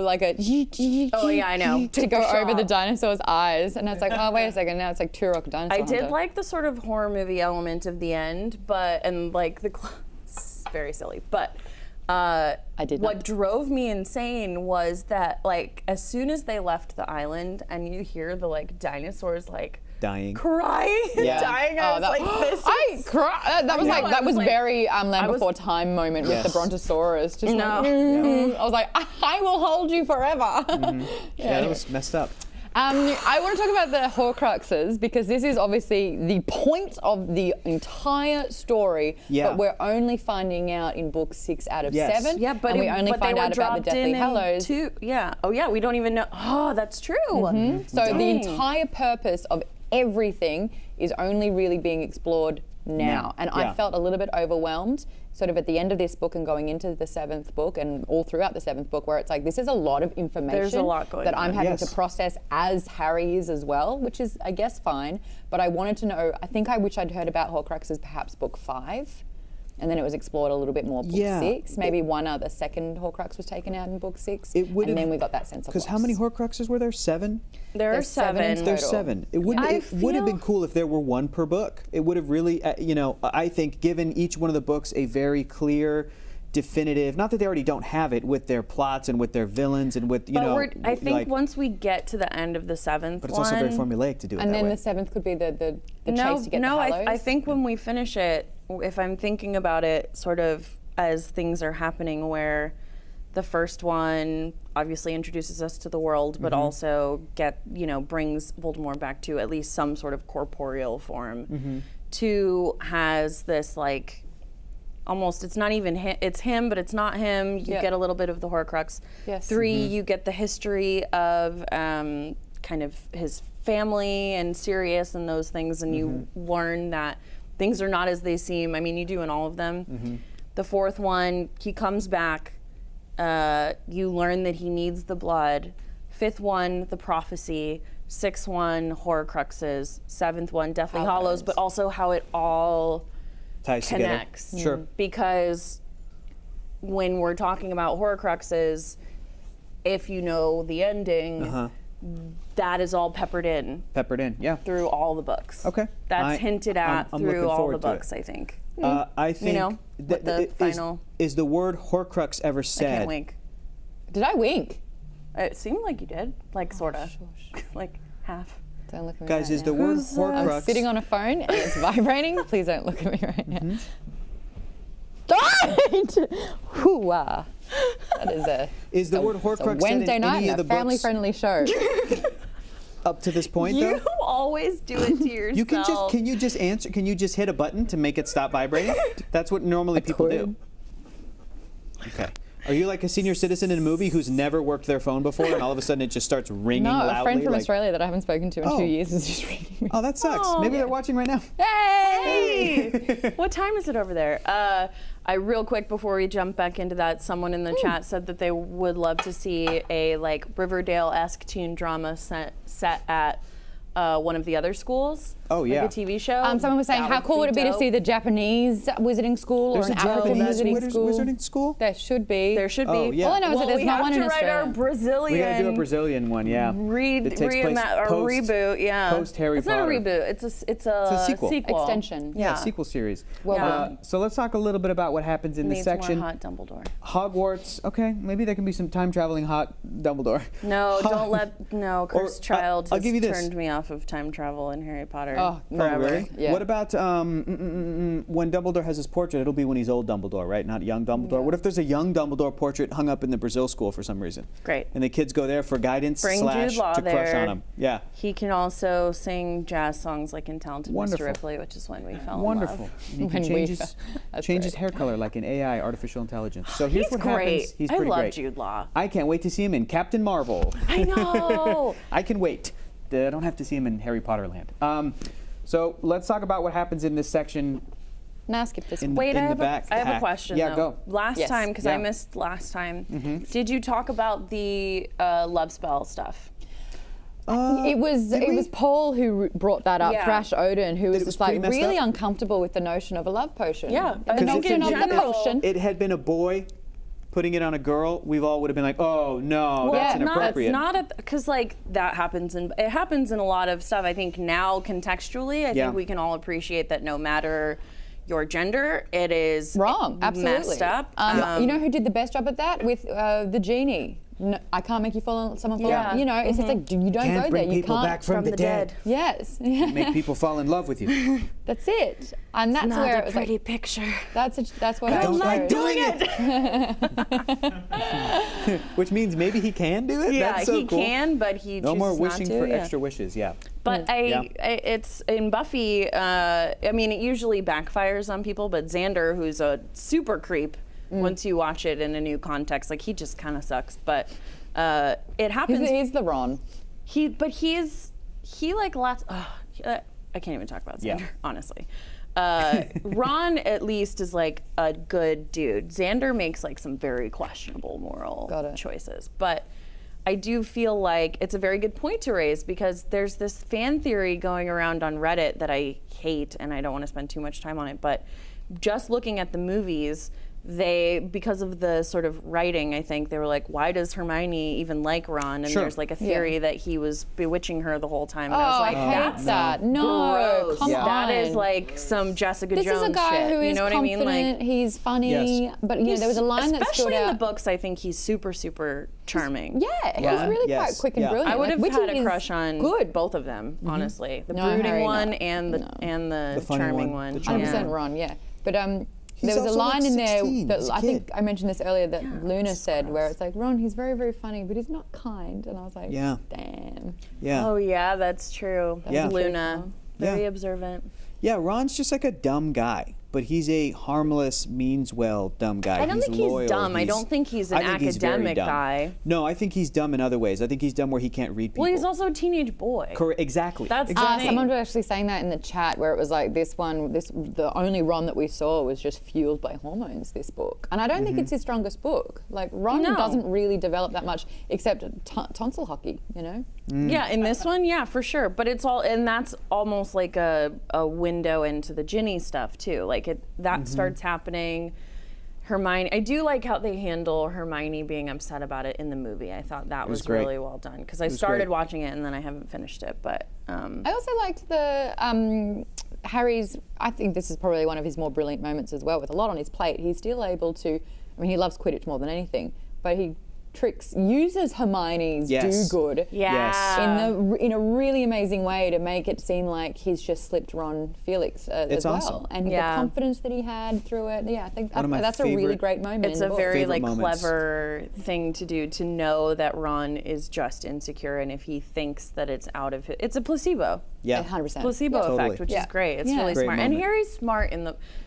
Oh, yeah, I know. to Take go the over the shot. dinosaur's eyes, and it's like, oh wait a second, now it's like Turok Dinosaur I did Hunter. like the sort of horror movie element of the end, and like it's very silly, but. I did What not. drove me insane was that, like, as soon as they left the island, and you hear the like dinosaurs like Dying. crying, and Yeah. dying, I was like, this. I cried. That was know, like I that was was like- very Land I was- Before Time moment with Yes. the Brontosaurus. Just No. like, I was like, I will hold you forever. Yeah, that was messed up. I want to talk about the Horcruxes because this is obviously the point of the entire story. Yeah. But we're only finding out in book 6 out of Yes. 7. Yeah, but and we only but find they were out about the dropped Deathly in Hallows. Yeah. Oh yeah, we don't even know. Oh, that's true. So the Dang. entire purpose of everything is only really being explored now. And Yeah. I felt a little bit overwhelmed sort of at the end of this book and going into the 7th book and all throughout the 7th book where it's like this is a lot of information There's a lot going that I'm on. having Yes. to process as Harry is as well, which is I guess fine. But I wanted to know, I think I wish I'd heard about Horcruxes perhaps book 5. And then it was explored a little bit more book Yeah. 6. Maybe one other second Horcrux was taken out in book 6. It would and have- then we got that sense of Because how loss. many Horcruxes were there? 7? There are There's 7 in 7. total. There's 7. It wouldn't. I It would have been feel- cool if there were one per book. It would have really, I think, given each one of the books a very clear, definitive. Not that they already don't have it with their plots and with their villains and with I think like, once we get to the end of the 7th but it's also very formulaic to do it And that then way. the 7th could be the no, chase to get no, the Hallows. I think when we finish it, if I'm thinking about it sort of as things are happening where the first one obviously introduces us to the world, but also brings Voldemort back to at least some sort of corporeal form. 2 has this like almost, it's not even him, it's him, but it's not him. You Yeah. get a little bit of the Horcrux. Yes. 3, you get the history of kind of his family and Sirius and those things, and you learn that things are not as they seem. I mean, you do in all of them. The 4th one, he comes back. You learn that he needs the blood. 5th one, the prophecy. 6th one, Horcruxes. 7th one, Deathly Hallows, but also how it all ties connects. together. Sure. Because when we're talking about Horcruxes, if you know the ending, that is all peppered in Peppered in. Yeah. through all the books. Okay. That's hinted at I'm through looking all forward the to it. books, I think. I think know, with the final- is the word Horcrux ever I said? can't wink. Did I wink? It seemed like you did, like sorta, like half. Don't look at me Guys, right is now. the word I'm Horcrux? sitting on a phone and it's vibrating. Please don't look at me right now. Don't! Hoo-ah. That is a Is the word it's a Horcrux said in Wednesday night any of and the a books family-friendly show. up to this point, You though? always do it to yourself. You can you just answer? Can you just hit a button to make it stop vibrating? That's what normally people do. Okay. Are you like a senior citizen in a movie who's never worked their phone before, and all of a sudden it just starts ringing No, loudly? a friend from like, Australia that I haven't spoken to in Oh. 2 years is just ringing me. Oh, that sucks. Oh. Maybe they're watching right now. Hey! What time is it over there? I real quick before we jump back into that, someone in the chat said that they would love to see a like Riverdale-esque teen drama set at one of the other schools. Oh, yeah. Like a TV show. Someone was saying, That how cool would it be to dope. see the Japanese wizarding school There's or a an African Japanese wizarding school? wizarding school? There should be. There should be. Oh, yeah. All I know is that Well, there's we not have one to in write our Australia. Brazilian. We gotta do a Brazilian one, yeah. That takes place Our post- reboot, yeah. post Harry It's not a Potter. reboot. It's a sequel. Extension. Yeah, Yeah. sequel series. Well, Yeah. So let's talk a little bit about what happens in Needs this section. more hot Dumbledore. Hogwarts. Okay, maybe there can be some time traveling hot Dumbledore. No, don't let Cursed Child I'll has give you this. turned me off of time travel in Harry Potter. Oh, forever. Really? Yeah. What about when Dumbledore has his portrait? It'll be when he's old Dumbledore, right? Not young Dumbledore. What if there's a young Dumbledore portrait hung up in the Brazil school for some reason? Great. And the kids go there for guidance Bring slash Jude Law to crush there. on him. Yeah. He can also sing jazz songs like in Talented Wonderful. Mr. Ripley, which is when we fell Wonderful. in love. And he can When change we his, That's change his right. hair color like an AI, artificial intelligence. So here's He's what great. happens. He's I pretty love great. Jude Law. I can't wait to see him in Captain Marvel. I know. I can wait. I don't have to see him in Harry Potter land. So let's talk about what happens in this section. Now skip this one. Wait, in I the have, back I have a pack. question. Yeah, though. go. Last Yes. time, because Yeah. I missed last time, did you talk about the love spell stuff? It was we? Paul who brought that up, Yeah. Thrash Odin, who was it was just like pretty messed really up? uncomfortable with the notion of a love potion. Yeah, I the think notion in of the general- potion. It had been a boy putting it on a girl, we all would have been like, oh no, Well, that's it's inappropriate. not because like that happens in it happens in a lot of stuff. I think now contextually, I Yeah. think we can all appreciate that no matter your gender, it is Wrong, absolutely. messed up. You know who did the best job at that with the genie? no, I can't make you someone fall Yeah. in. You know, it's just like you don't Can't go bring there. You people can't. back from the dead. Yes. Make people fall in love with you. That's it. And that's Not where a it was pretty like, picture. that's what I don't like chose. doing it. Which means maybe he can do it. Yeah, That's so he cool. can, but he No chooses more not wishing to, for yeah. extra wishes. Yeah. But it's in Buffy. I mean, it usually backfires on people. But Xander, who's a super creep, once you watch it in a new context, like he just kind of sucks. But it happens. He's the Ron. He like lots. I can't even talk about Xander, Yeah. honestly. Ron at least is like a good dude. Xander makes like some very questionable moral choices, but I do feel like it's a very good point to raise because there's this fan theory going around on Reddit that I hate and I don't want to spend too much time on it, but just looking at the movies, because of the sort of writing, I think they were like, why does Hermione even like Ron? And Sure. there's like a theory that he was bewitching her the whole time. And I Oh, was like, I hate that's that. No, gross. come on. That is like some Jessica This Jones is a guy shit. who is you know what I mean? confident. Like, He's funny, Yes. but there was a line that stood especially in out. the books, I think he's super, super charming. Yeah, Yeah. he's really Yes. quite quick and Yeah. brilliant. I would have Like, had witty a is crush on good. both of them, honestly. The No, brooding Harry, one no. and the No. and the, The funny charming one, one. the 100% Yeah. Ron, yeah. But He's there was a also, like, line in there 16. that He's a I think kid. I mentioned this earlier that Luna it's said, where gross. it's like, Ron, he's very, very funny, but he's not kind. And I was like, Yeah. damn. Yeah. Oh yeah, that's true. Yeah. Luna, very Yeah. observant. Yeah, Ron's just like a dumb guy, but he's a harmless, means well dumb guy. I don't think he's loyal. dumb. I don't think he's an I think he's very academic dumb. guy. No, I think he's dumb in other ways. I think he's dumb where he can't read people. Well, he's also a teenage boy. Correct. Exactly. That's exactly. Someone was actually saying that in the chat where it was like the only Ron that we saw was just fueled by hormones, this book. And I don't think it's his strongest book. Like Ron No. doesn't really develop that much except tonsil hockey, you know? Yeah, in this one, yeah, for sure. But it's all, and that's almost like a window into the Ginny stuff too. Like that starts happening. Hermione, I do like how they handle Hermione being upset about it in the movie. I thought that was great. really well done because I was started great. watching it and then I haven't finished it. But I also liked the Harry's. I think this is probably one of his more brilliant moments as well. With a lot on his plate, he's still able to. I mean, he loves Quidditch more than anything, but he uses Hermione's Yes. do-good yeah, in a really amazing way to make it seem like he's just slipped Ron Felix as well. awesome. And Yeah. the confidence that he had through it. Yeah, I think One of my that's a really favorite- great moment. it's in a the book. very Favorite like moments. clever thing to do to know that Ron is just insecure and if he thinks that it's out of it's a placebo. Yeah. 100%. Placebo Yeah. effect, Totally. which Yeah. is great. It's Yeah. really Great smart. And moment. Harry's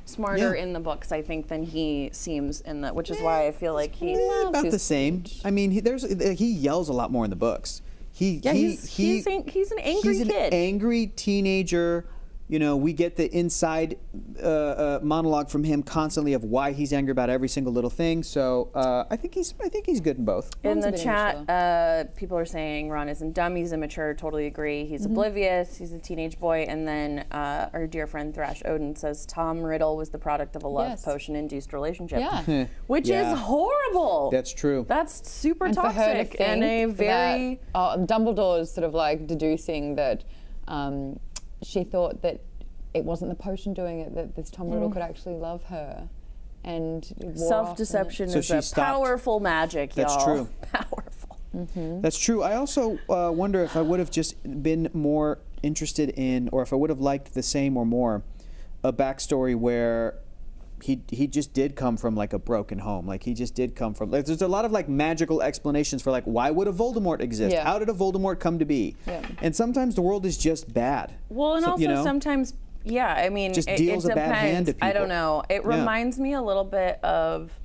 smarter Yeah. in the books, I think, than he seems in the, which is why I feel like he. About his the same. I mean, he yells a lot more in the books. He's an angry he's an kid. angry teenager. You know, we get the inside monologue from him constantly of why he's angry about every single little thing. So I think he's good in both. In Ron's a the bit chat, people are saying Ron isn't dumb, he's immature, totally agree. He's oblivious, he's a teenage boy. And then our dear friend Thrash Odin says Tom Riddle was the product of a love Yes. potion-induced relationship. Yeah. Which Yeah. is horrible. That's true. That's super And for her to toxic and a think very... Dumbledore's sort of like deducing that she thought that it wasn't the potion doing it, that this Tom Riddle could actually love her. And it wore off, and Self-deception So is she a stopped. powerful magic, That's y'all. true. Powerful. That's true. I also wonder if I would have just been more interested in, or if I would have liked the same or more, a backstory where he just did come from like a broken home. Like he just did come from. Like, there's a lot of like magical explanations for like why would a Voldemort exist? Yeah. How did a Voldemort come to be? Yeah. And sometimes the world is just bad. Well, and So, also you know? sometimes, yeah, I mean, Just it deals a depends. bad hand to I don't people. know. It Yeah. reminds me a little bit of.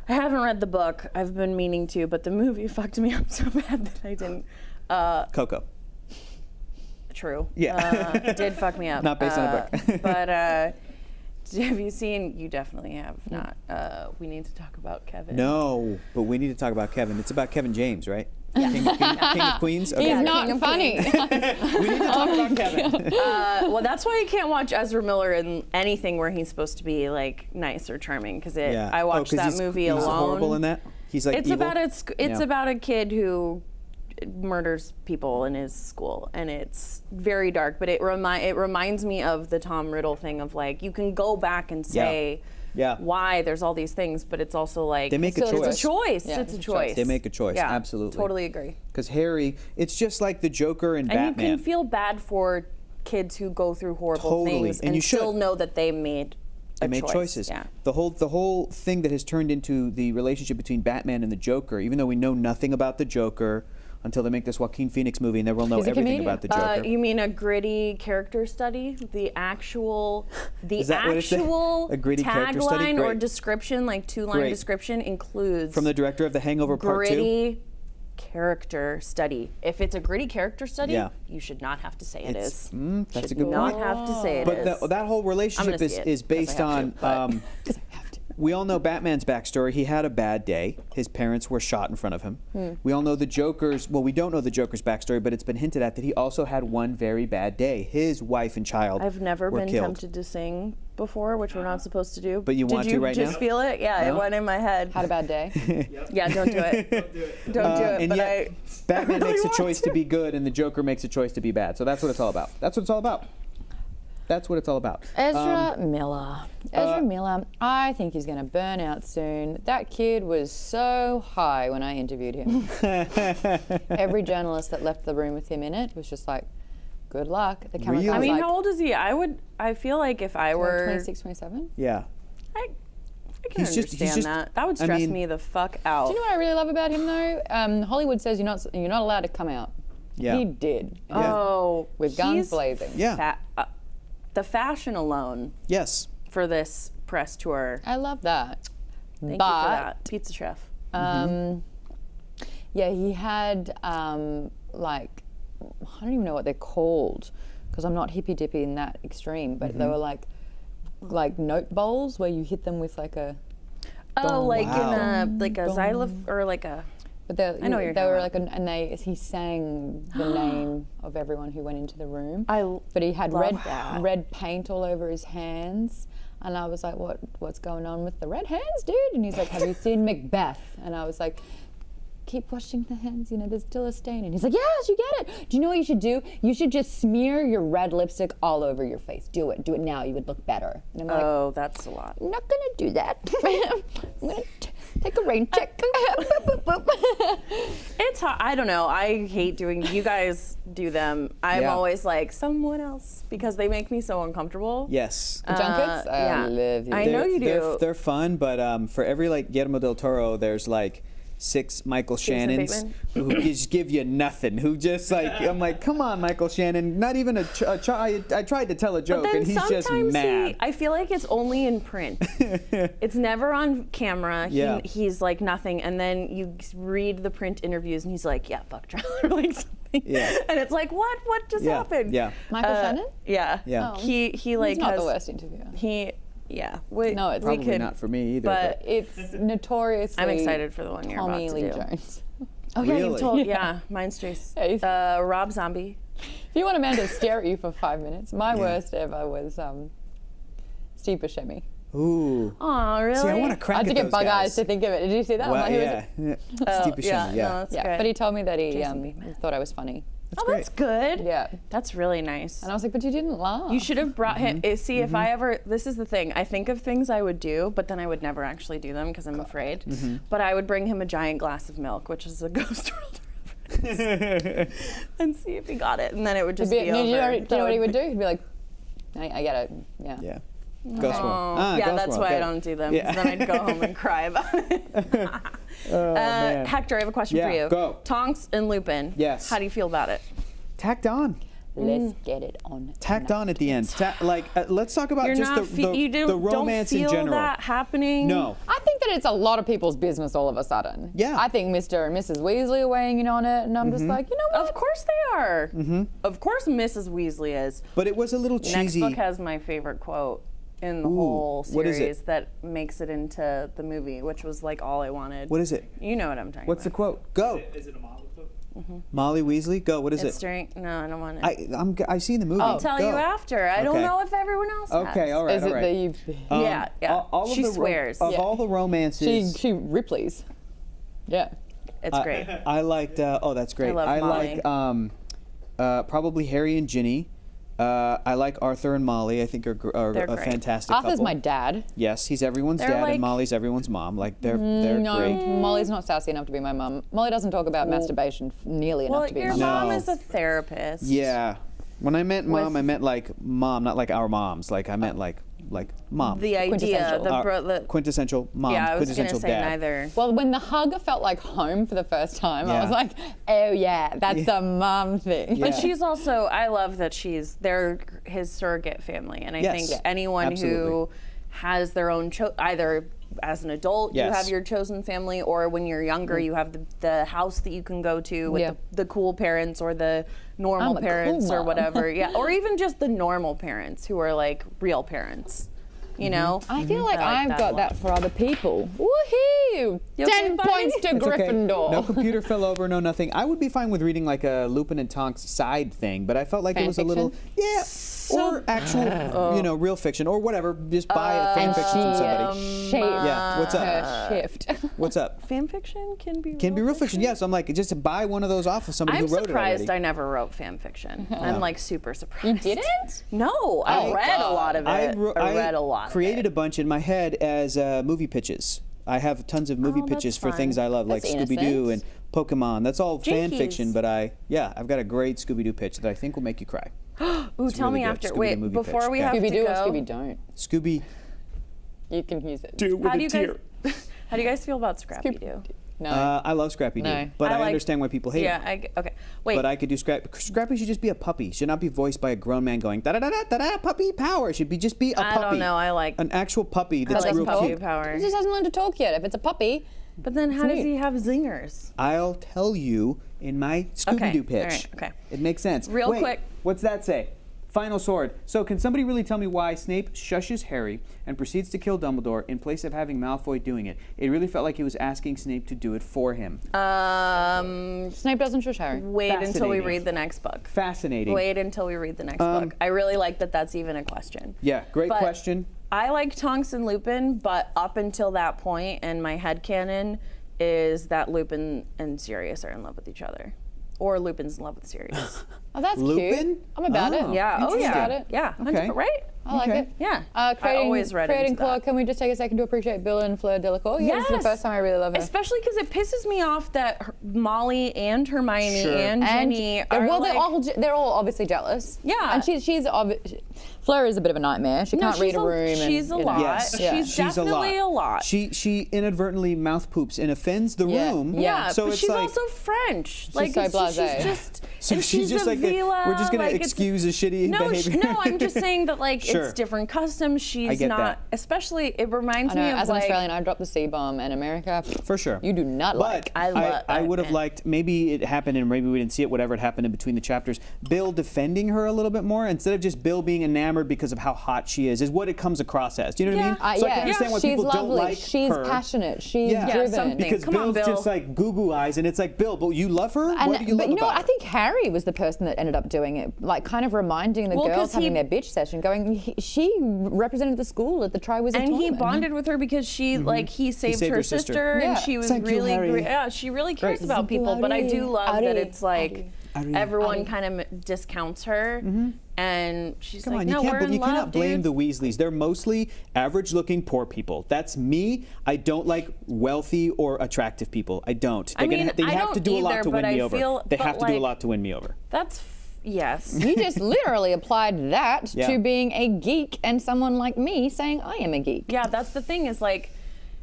I haven't read the book. I've been meaning to, but the movie fucked me up so bad that I didn't. Coco. True. Yeah. It did fuck me up. Not based on a book. But have you seen? You definitely have not. We need to talk about Kevin. No, but we need to talk about Kevin. It's about Kevin James, right? King of Queens. Okay. He's King not of funny. We need to talk about Kevin. Well, that's why I can't watch Ezra Miller in anything where he's supposed to be like nice or charming because Yeah. I watched 'cause that he's- movie he's alone. horrible in that. He's like It's evil. it's Yeah. about a kid who murders people in his school, and it's very dark. But it reminds me of the Tom Riddle thing of like you can go back and say Yeah. why there's all these things, but it's also like They make a Still choice. It's a choice. Yeah, it's a choice. They make a choice. Yeah, Absolutely. Totally agree. Because Harry, it's just like the Joker and And Batman. you can feel bad for kids who go through horrible Totally. things And and you should. still know that they made They a make choice. choices. Yeah. The whole thing that has turned into the relationship between Batman and the Joker, even though we know nothing about the Joker until they make this Joaquin Phoenix movie, and then we'll know He's a everything comedian. about the Joker. You mean a gritty character study? The actual Is that what it said? A gritty character study? tagline or Great. description, like 2-line Great. description, includes From the director of The Hangover Part 2. gritty character study. If it's a gritty character study, Yeah. you should not have to say it It's- is. that's a Should good not point. have to say it But is. that whole relationship see it, is 'cause I based have on. to, but- We all know Batman's backstory. He had a bad day. His parents were shot in front of him. We all know the Joker's. Well, we don't know the Joker's backstory, but it's been hinted at that he also had one very bad day. His wife and child I've never were been killed. tempted to sing before, which we're not supposed to do. But you want Did to you right just now? feel it? Yeah, No? it went in my head. Had a bad day. Yeah, don't do it. Don't do it. Don't do it. And But yet, Batman really makes a want choice to be good, and the Joker makes a choice to be bad. So that's what it's all about. That's what it's all about. That's what it's all about. Ezra Miller. Ezra Miller, I think he's going to burn out soon. That kid was so high when I interviewed him. Every journalist that left the room with him in it was just like, good luck. The camera Really? guy I was mean, like, how old is he? I feel like if I were 26, 27? Yeah. I can He's just- understand that. That would I stress mean- me the fuck out. Do you know what I really love about him though? Hollywood says you're not allowed to come out. Yeah. He did. Yeah. Oh, With guns he's blazing. Yeah. the fashion alone Yes. for this press tour. I love that. Thank you but, for that, Pizza Chef. Yeah, he had like, I don't even know what they're called because I'm not hippy dippy in that extreme, but they were like note bowls where you hit them with like a. Oh, like Wow. in a xylophone or like a. But they, I know what you're they were talking like, he sang the name of everyone who went into the room. But he had love that. red paint all over his hands, and I was like, what's going on with the red hands, dude? And he's like, have you seen Macbeth? And I was like, keep washing the hands, there's still a stain. And he's like, yes, you get it. Do you know what you should do? You should just smear your red lipstick all over your face. Do it now. You would look better. And I'm like, Oh, that's a lot. I'm not gonna do that. I'm gonna take a rain check. It's hard. I don't know. I hate doing. You guys do them. I'm Yeah. always like someone else because they make me so uncomfortable. Yes. Junkets? I yeah. love you. I know you do. They're fun, but for every Guillermo del Toro, there's like 6 Michael Shannons Bateman? who just give you nothing. Who just I'm like, come on, Michael Shannon. Not even a try. I tried to tell a joke, But then and he's just sometimes mad. I feel like it's only in print. It's never on camera. Yeah. He's like nothing, and then you read the print interviews, and he's like, "Yeah, fuck Charlie," or like something. Yeah. And it's like, what? What just Yeah, happened? yeah. Michael Shannon? Yeah. Yeah. Oh. He like He's not has the worst interviewer. Yeah. No, it's we Probably could, not for me either. but It's notoriously. I'm excited for the one you're Tommy about Lee to do. Jones. Oh yeah, Really? you've told. Yeah, mine's Trace. Yeah, he's- Rob Zombie. If you want a man to stare at you for 5 minutes, my worst ever was Steve Buscemi. Ooh. Oh really? See, I want to I crack had to at get those bug guys. eyes to think of it. Did you see that? I'm Well, like, who is yeah. it? Steve Buscemi, yeah. yeah. No, that's Yeah, good. but he told me that he Jason Bateman. thought I was funny. That's Oh, great. that's good. Yeah. That's really nice. And I was like, but you didn't laugh. You should have brought him. Mm-hmm. See, if I ever, this is the thing. I think of things I would do, but then I would never actually do them because I'm afraid. Mm-hmm. But I would bring him a giant glass of milk, which is a Ghost World reference, and see if he got it, and then it would just be do over. you know That what he would do? He'd be like, I get it. Yeah. Yeah. Ghost World. Oh, Ah, yeah, Ghost that's World, why I got it. don't do them. Yeah. 'Cause then I'd go home and cry about it. Oh, man. Hector, I have a question Yeah, for you. go. Tonks and Lupin. Yes. How do you feel about it? Tacked on. Let's get it on. Tacked on at the end. Let's talk about You're just not. You the don't romance feel in general. that happening. No. I think that it's a lot of people's business all of a sudden. Yeah. I think Mr. and Mrs. Weasley are weighing in on it, and I'm just like, you know what? Of course they are. Mm-hmm. Of course Mrs. Weasley is. But it was a little Next cheesy. book has my favorite quote in the Ooh, whole what is series it? that makes it into the movie, which was like all I wanted. What is it? You know what I'm talking What's the about. quote? Go. Is it a model book? Molly Weasley. Go. What is It's it? during. No, I don't want it. I've seen the movie. I'll tell Go. you after. I don't Okay. know if everyone else has. Okay. All right. Is all it right. that you? Yeah, yeah. All of She the ro- swears. Of Yeah. all the romances. She Ripley's. Yeah. It's great. I liked. Oh, that's great. love Molly. like probably Harry and Ginny. I like Arthur and Molly. I think are They're a great. fantastic Arthur's couple. my dad. Yes, he's everyone's They're dad, like- and Molly's everyone's mom. Like they're No, great. Molly's not sassy enough to be my mum. Molly doesn't talk about masturbation nearly enough Well, to be your my mum. mom No. is a therapist. Yeah. When I meant mom, With- I meant like mom, not like our moms. Like I meant like mom. The idea, Quintessential. the Quintessential mom. yeah, I was gonna quintessential say dad. neither. Well, when the hug felt like home for the first time, I Yeah. was like, oh yeah, that's a mum thing. Yeah. But she's also, I love that they're his surrogate family, and I Yes. think Yeah. anyone who Absolutely. has their own either as an adult you Yes. have your chosen family, or when you're younger you have the house that you can go to with Yeah. the cool parents or the normal I'm a cool parents or mom. whatever. Yeah, or even just the normal parents who are like real parents. You know, I feel like I like I've that got a that lot. for other people. Woohoo! You okay, 10 buddy? points to It's okay. Gryffindor. No computer fell over, no nothing. I would be fine with reading like a Lupin and Tonks side thing, but I felt like it Fan was a little, yeah, or actual, real fiction or whatever. Just buy a fan fiction from somebody. Shape Yeah, what's up? her shift. What's up? fan fiction can be Can be real fiction. Yes, I'm like just to buy one of those off of somebody I'm who wrote surprised it already. I never wrote fan fiction. I'm like super surprised. You didn't? No, I read a lot of it. I read a lot. created of a bunch in my head as movie pitches. I have tons of movie Oh, that's pitches for fun. things I love, like That's Scooby-Doo and innocent. Pokemon. That's all fan Jinkies. fiction, but I've got a great Scooby-Doo pitch that I think will make you cry. Ooh, tell really me good. after. Scooby-Doo Wait, movie before pitch. we Okay. have to Scooby-Doo go. or Scooby don't. Scooby You can use it. Doo with How a do you tear. guys? How do you guys feel about Scrappy Doo? No. I love Scrappy-Doo, No. but I I, like- understand why people hate Yeah. it. Okay. Wait. But I could do Scrappy should just be a puppy. Should not be voiced by a grown man going da da da da da da puppy power. Should be just be a puppy. I don't know. I like. An actual puppy that's like real puppy cute. power. He just hasn't learned to talk yet. If it's a puppy, But then, how does neat. he have zingers? I'll tell you in my Scooby-Doo pitch. all right, okay. It makes sense. Real Wait, quick. What's that say? Final sword. So can somebody really tell me why Snape shushes Harry and proceeds to kill Dumbledore in place of having Malfoy doing it? It really felt like he was asking Snape to do it for him. Snape doesn't shush Harry. Wait until we Fascinating. read the next book. Fascinating. Wait until we read the next book. I really like that that's even a question. Yeah, great But question. I like Tonks and Lupin, but up until that point, and my headcanon is that Lupin and Sirius are in love with each other. Or Lupin's in love with Sirius. Oh, that's Lupin? cute. I'm about Oh. it. Yeah. Oh, Interesting. yeah. Got it. Yeah. Okay. Right? I like Okay. it. Yeah. Creating, I always read creating into Claw, that. can we just take a second to appreciate Bill and Fleur Delacour? Yes. This is the first time I really love her. Especially because it pisses me off that Molly and Hermione Sure. and Ginny are well, like, they're all obviously jealous. Yeah. And Fleur is a bit of a nightmare. She can't read a room. She's and, a lot. Yes. Yeah. She's definitely a lot. She inadvertently mouth poops and offends the Yeah. room. Yeah. So but it's she's like, also French. Like so it's just, blasé. she's just so and she's just a like Vila, we're just gonna like, it's- excuse his shitty no, behavior. no, I'm just saying that like Sure. it's different customs. She's get not, that. especially it reminds I know, me of as an like Australian, I dropped the C bomb in America. For sure. You do not But like. I would have liked, maybe it happened and maybe we didn't see it, whatever had happened in between the chapters, Bill defending her a little bit more instead of just Bill being enamored because of how hot she is what it comes across as. Do you know what I mean? Yeah. So I yeah, can understand why she's people lovely. don't like She's her. passionate. She's Yeah. driven. something. Because Come on, Bill's Bill. just like goo-goo eyes and it's like, Bill, but you love her? And, what do you but love you know about what? I her? think Harry was the person that ended up doing it, like kind of reminding the Well, 'cause girls having he- their bitch session, going, she represented the school at the Triwizard and he Tournament. bonded with her because she like he saved saved her her sister. sister and Yeah. she was Thank you, really Harry. great. Yeah, she really cares Great. about people. But I do love that it's like Harry. everyone kind of discounts her, and she's Come like, on, "No, we're in you love, cannot blame dude." the Weasleys. They're mostly average-looking poor people. That's me. I don't like wealthy or attractive people. I don't. I mean, they I have don't to do a lot either, to win but me I over. feel- They but have to do a like- lot to win me over. That's yes. You just literally applied that Yeah. to being a geek and someone like me saying I am a geek. Yeah, that's the thing is like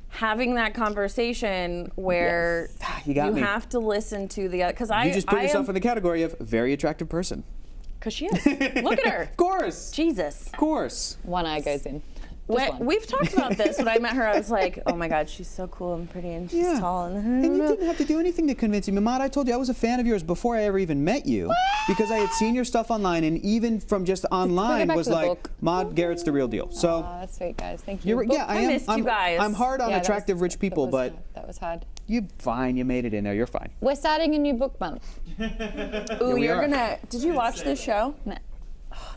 having that conversation where You got me. have to listen to the other because I You just put I yourself am, in the category of very attractive person. because she is. Look at her. Of course. Jesus. Of course. One eye goes in. Just one. We've talked about this. When I met her, I was like, oh my God, she's so cool and pretty and she's Yeah. tall. And you didn't have to do anything to convince me. Mamad, I told you I was a fan of yours before I ever even met you. Because I had seen your stuff online, and even from just online back was to the like, book. Maud Garrett's the real deal. So, Aw, that's sweet, guys. Thank you. you're, yeah, I am. missed you guys. I'm hard on Yeah, that was- attractive rich people, that but was, that was hard. you're fine. You made it in there. You're fine. We're starting a new book month. Ooh, we you're are. gonna. Did you watch this show? Nah.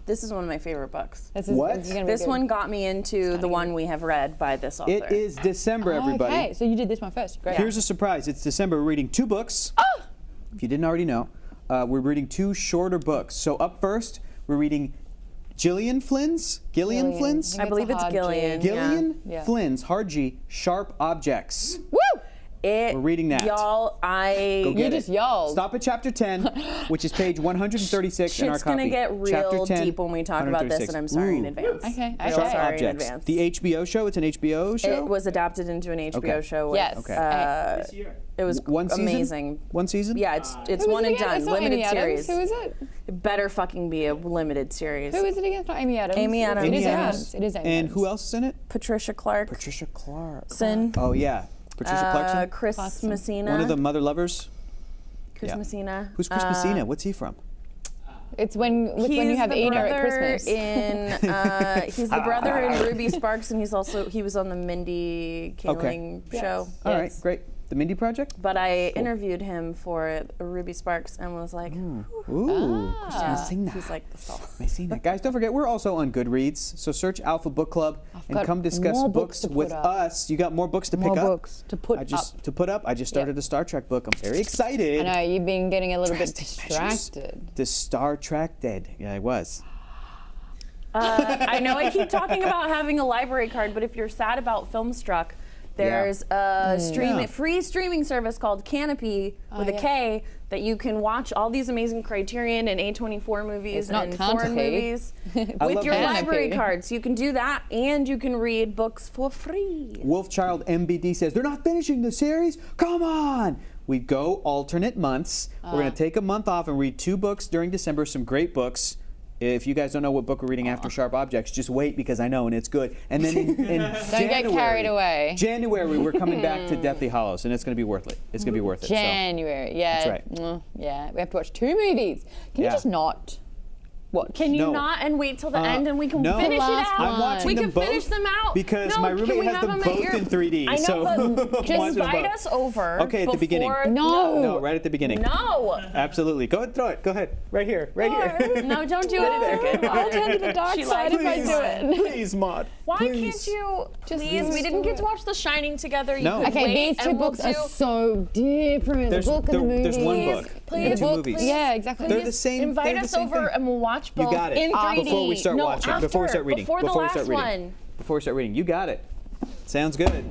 This is one of my favorite books. This is, What? This, is gonna be This good. one got me into the one we have read by this author. It is December, everybody. Okay, so you did this one first. Great. Here's a surprise. It's December. We're reading 2 books. If you didn't already know, we're reading 2 shorter books. So up first, we're reading Gillian Flynn's? Gillian Flynn's? I believe it's hard Gillian. G. Gillian Yeah. Flynn's, hard G, Sharp Objects. Woo! We're reading that. Y'all, Go get You just it. yelled. Stop at chapter 10, which is page 136 in our Shit's copy. gonna get Chapter real 10, deep when we talk about this, 136. and I'm sorry in Ooh. advance. Okay, Real Sharp sorry in Objects. advance. The HBO show, it's an HBO show? It was adapted into an HBO Okay. show. With, Yes. Okay. This year. It was One season? amazing. One season? Yeah, it's Who is one it and again? done, It's not limited Amy Adams. series. Who is it? It better fucking be a limited series. Who is it again? It's not Amy Adams. Amy Adams. It is Amy Amy Adams. Adams. It is Amy And Adams. who else is in it? Patricia Clark. Patricia Clark. Sin. Oh, yeah. Patricia Clarkson? Chris Clarkson. Messina. One of the mother lovers? Chris yeah. Messina. Who's Chris Messina? What's he from? It's when you have the Ena at brother Christmas. He's the brother in Ruby Sparks, and he was on the Mindy Kaling show. All right, Yes. great. The Mindy Project? But I interviewed him for Ruby Sparks and was like, Ooh, Chris Ah. Messina. he's like the salt. Messina. Guys, don't forget, we're also on Goodreads, so search Alpha Book Club and got come discuss more books books to put with up. us. You got more books to More pick up? books to put I just up. to put up. I just started a Star Trek book. I'm very excited. I know, you've been getting a little bit Drastic Measures. distracted. The Star Trek dead. Yeah, I was. I know I keep talking about having a library card, but if you're sad about Filmstruck, there's a Yeah. free streaming service called Canopy with a yeah. K that you can watch all these amazing Criterion and A24 movies It's not and foreign Canopy. movies I with love your Canopy. library card. So you can do that and you can read books for free. Wolfchild MBD says, they're not finishing the series? Come on! We go alternate months. We're going to take a month off and read 2 books during December, some great books. If you guys don't know what book we're reading after Sharp Objects, just wait because I know and it's good. And then in Don't get carried away. January, we're coming back to Deathly Hallows, and it's going to be worth it. It's going to be worth it. so. January, yeah. That's right. Yeah, we have to watch 2 movies. Can Yeah. you just not? What? Can you No. not and wait till the end and we can no. finish it last out? one. I'm watching we them can both finish them out because No, my can roommate we has have them at both your- in 3D. I know, so but I'm just watching them invite both. us over. Okay, at the beginning. before- No. No, right at the beginning. No. Absolutely. Go ahead, throw it. Go ahead. Right here. Right here. No, don't do it. It's okay. I'll turn to the dark She side if I likes do it. Please, Maud. Why Please. can't you? Just Please, we didn't get to watch The Shining together. You No. could Okay, wait these 2 and we'll books are do- so different. There's, the book and the movie. there's one book. Please, and the 2 book, movies. please. Yeah, exactly. They're the same. Invite they're the us same over thing. and we'll watch both You got it. in 3D. Before we start no, watching. After, Before we start reading. Before the we last start reading. one. Before we start reading. You got it. Sounds good.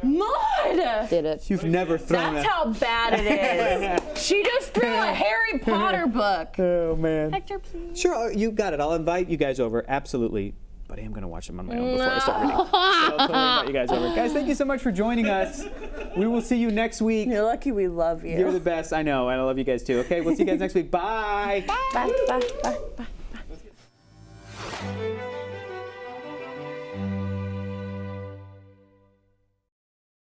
Mud! Did it. You've never thrown That's a... how bad it is. She just threw a Harry Potter book. Oh, man. Hector, please. Sure, you got it. I'll invite you guys over. Absolutely. But I am going to watch them on my own before I start reading. So I'll totally invite you guys over. Guys, thank you so much for joining us. We will see you next week. You're lucky we love you. You're the best. I know. And I love you guys too. Okay, we'll see you guys next week. Bye. Bye, bye, bye, bye.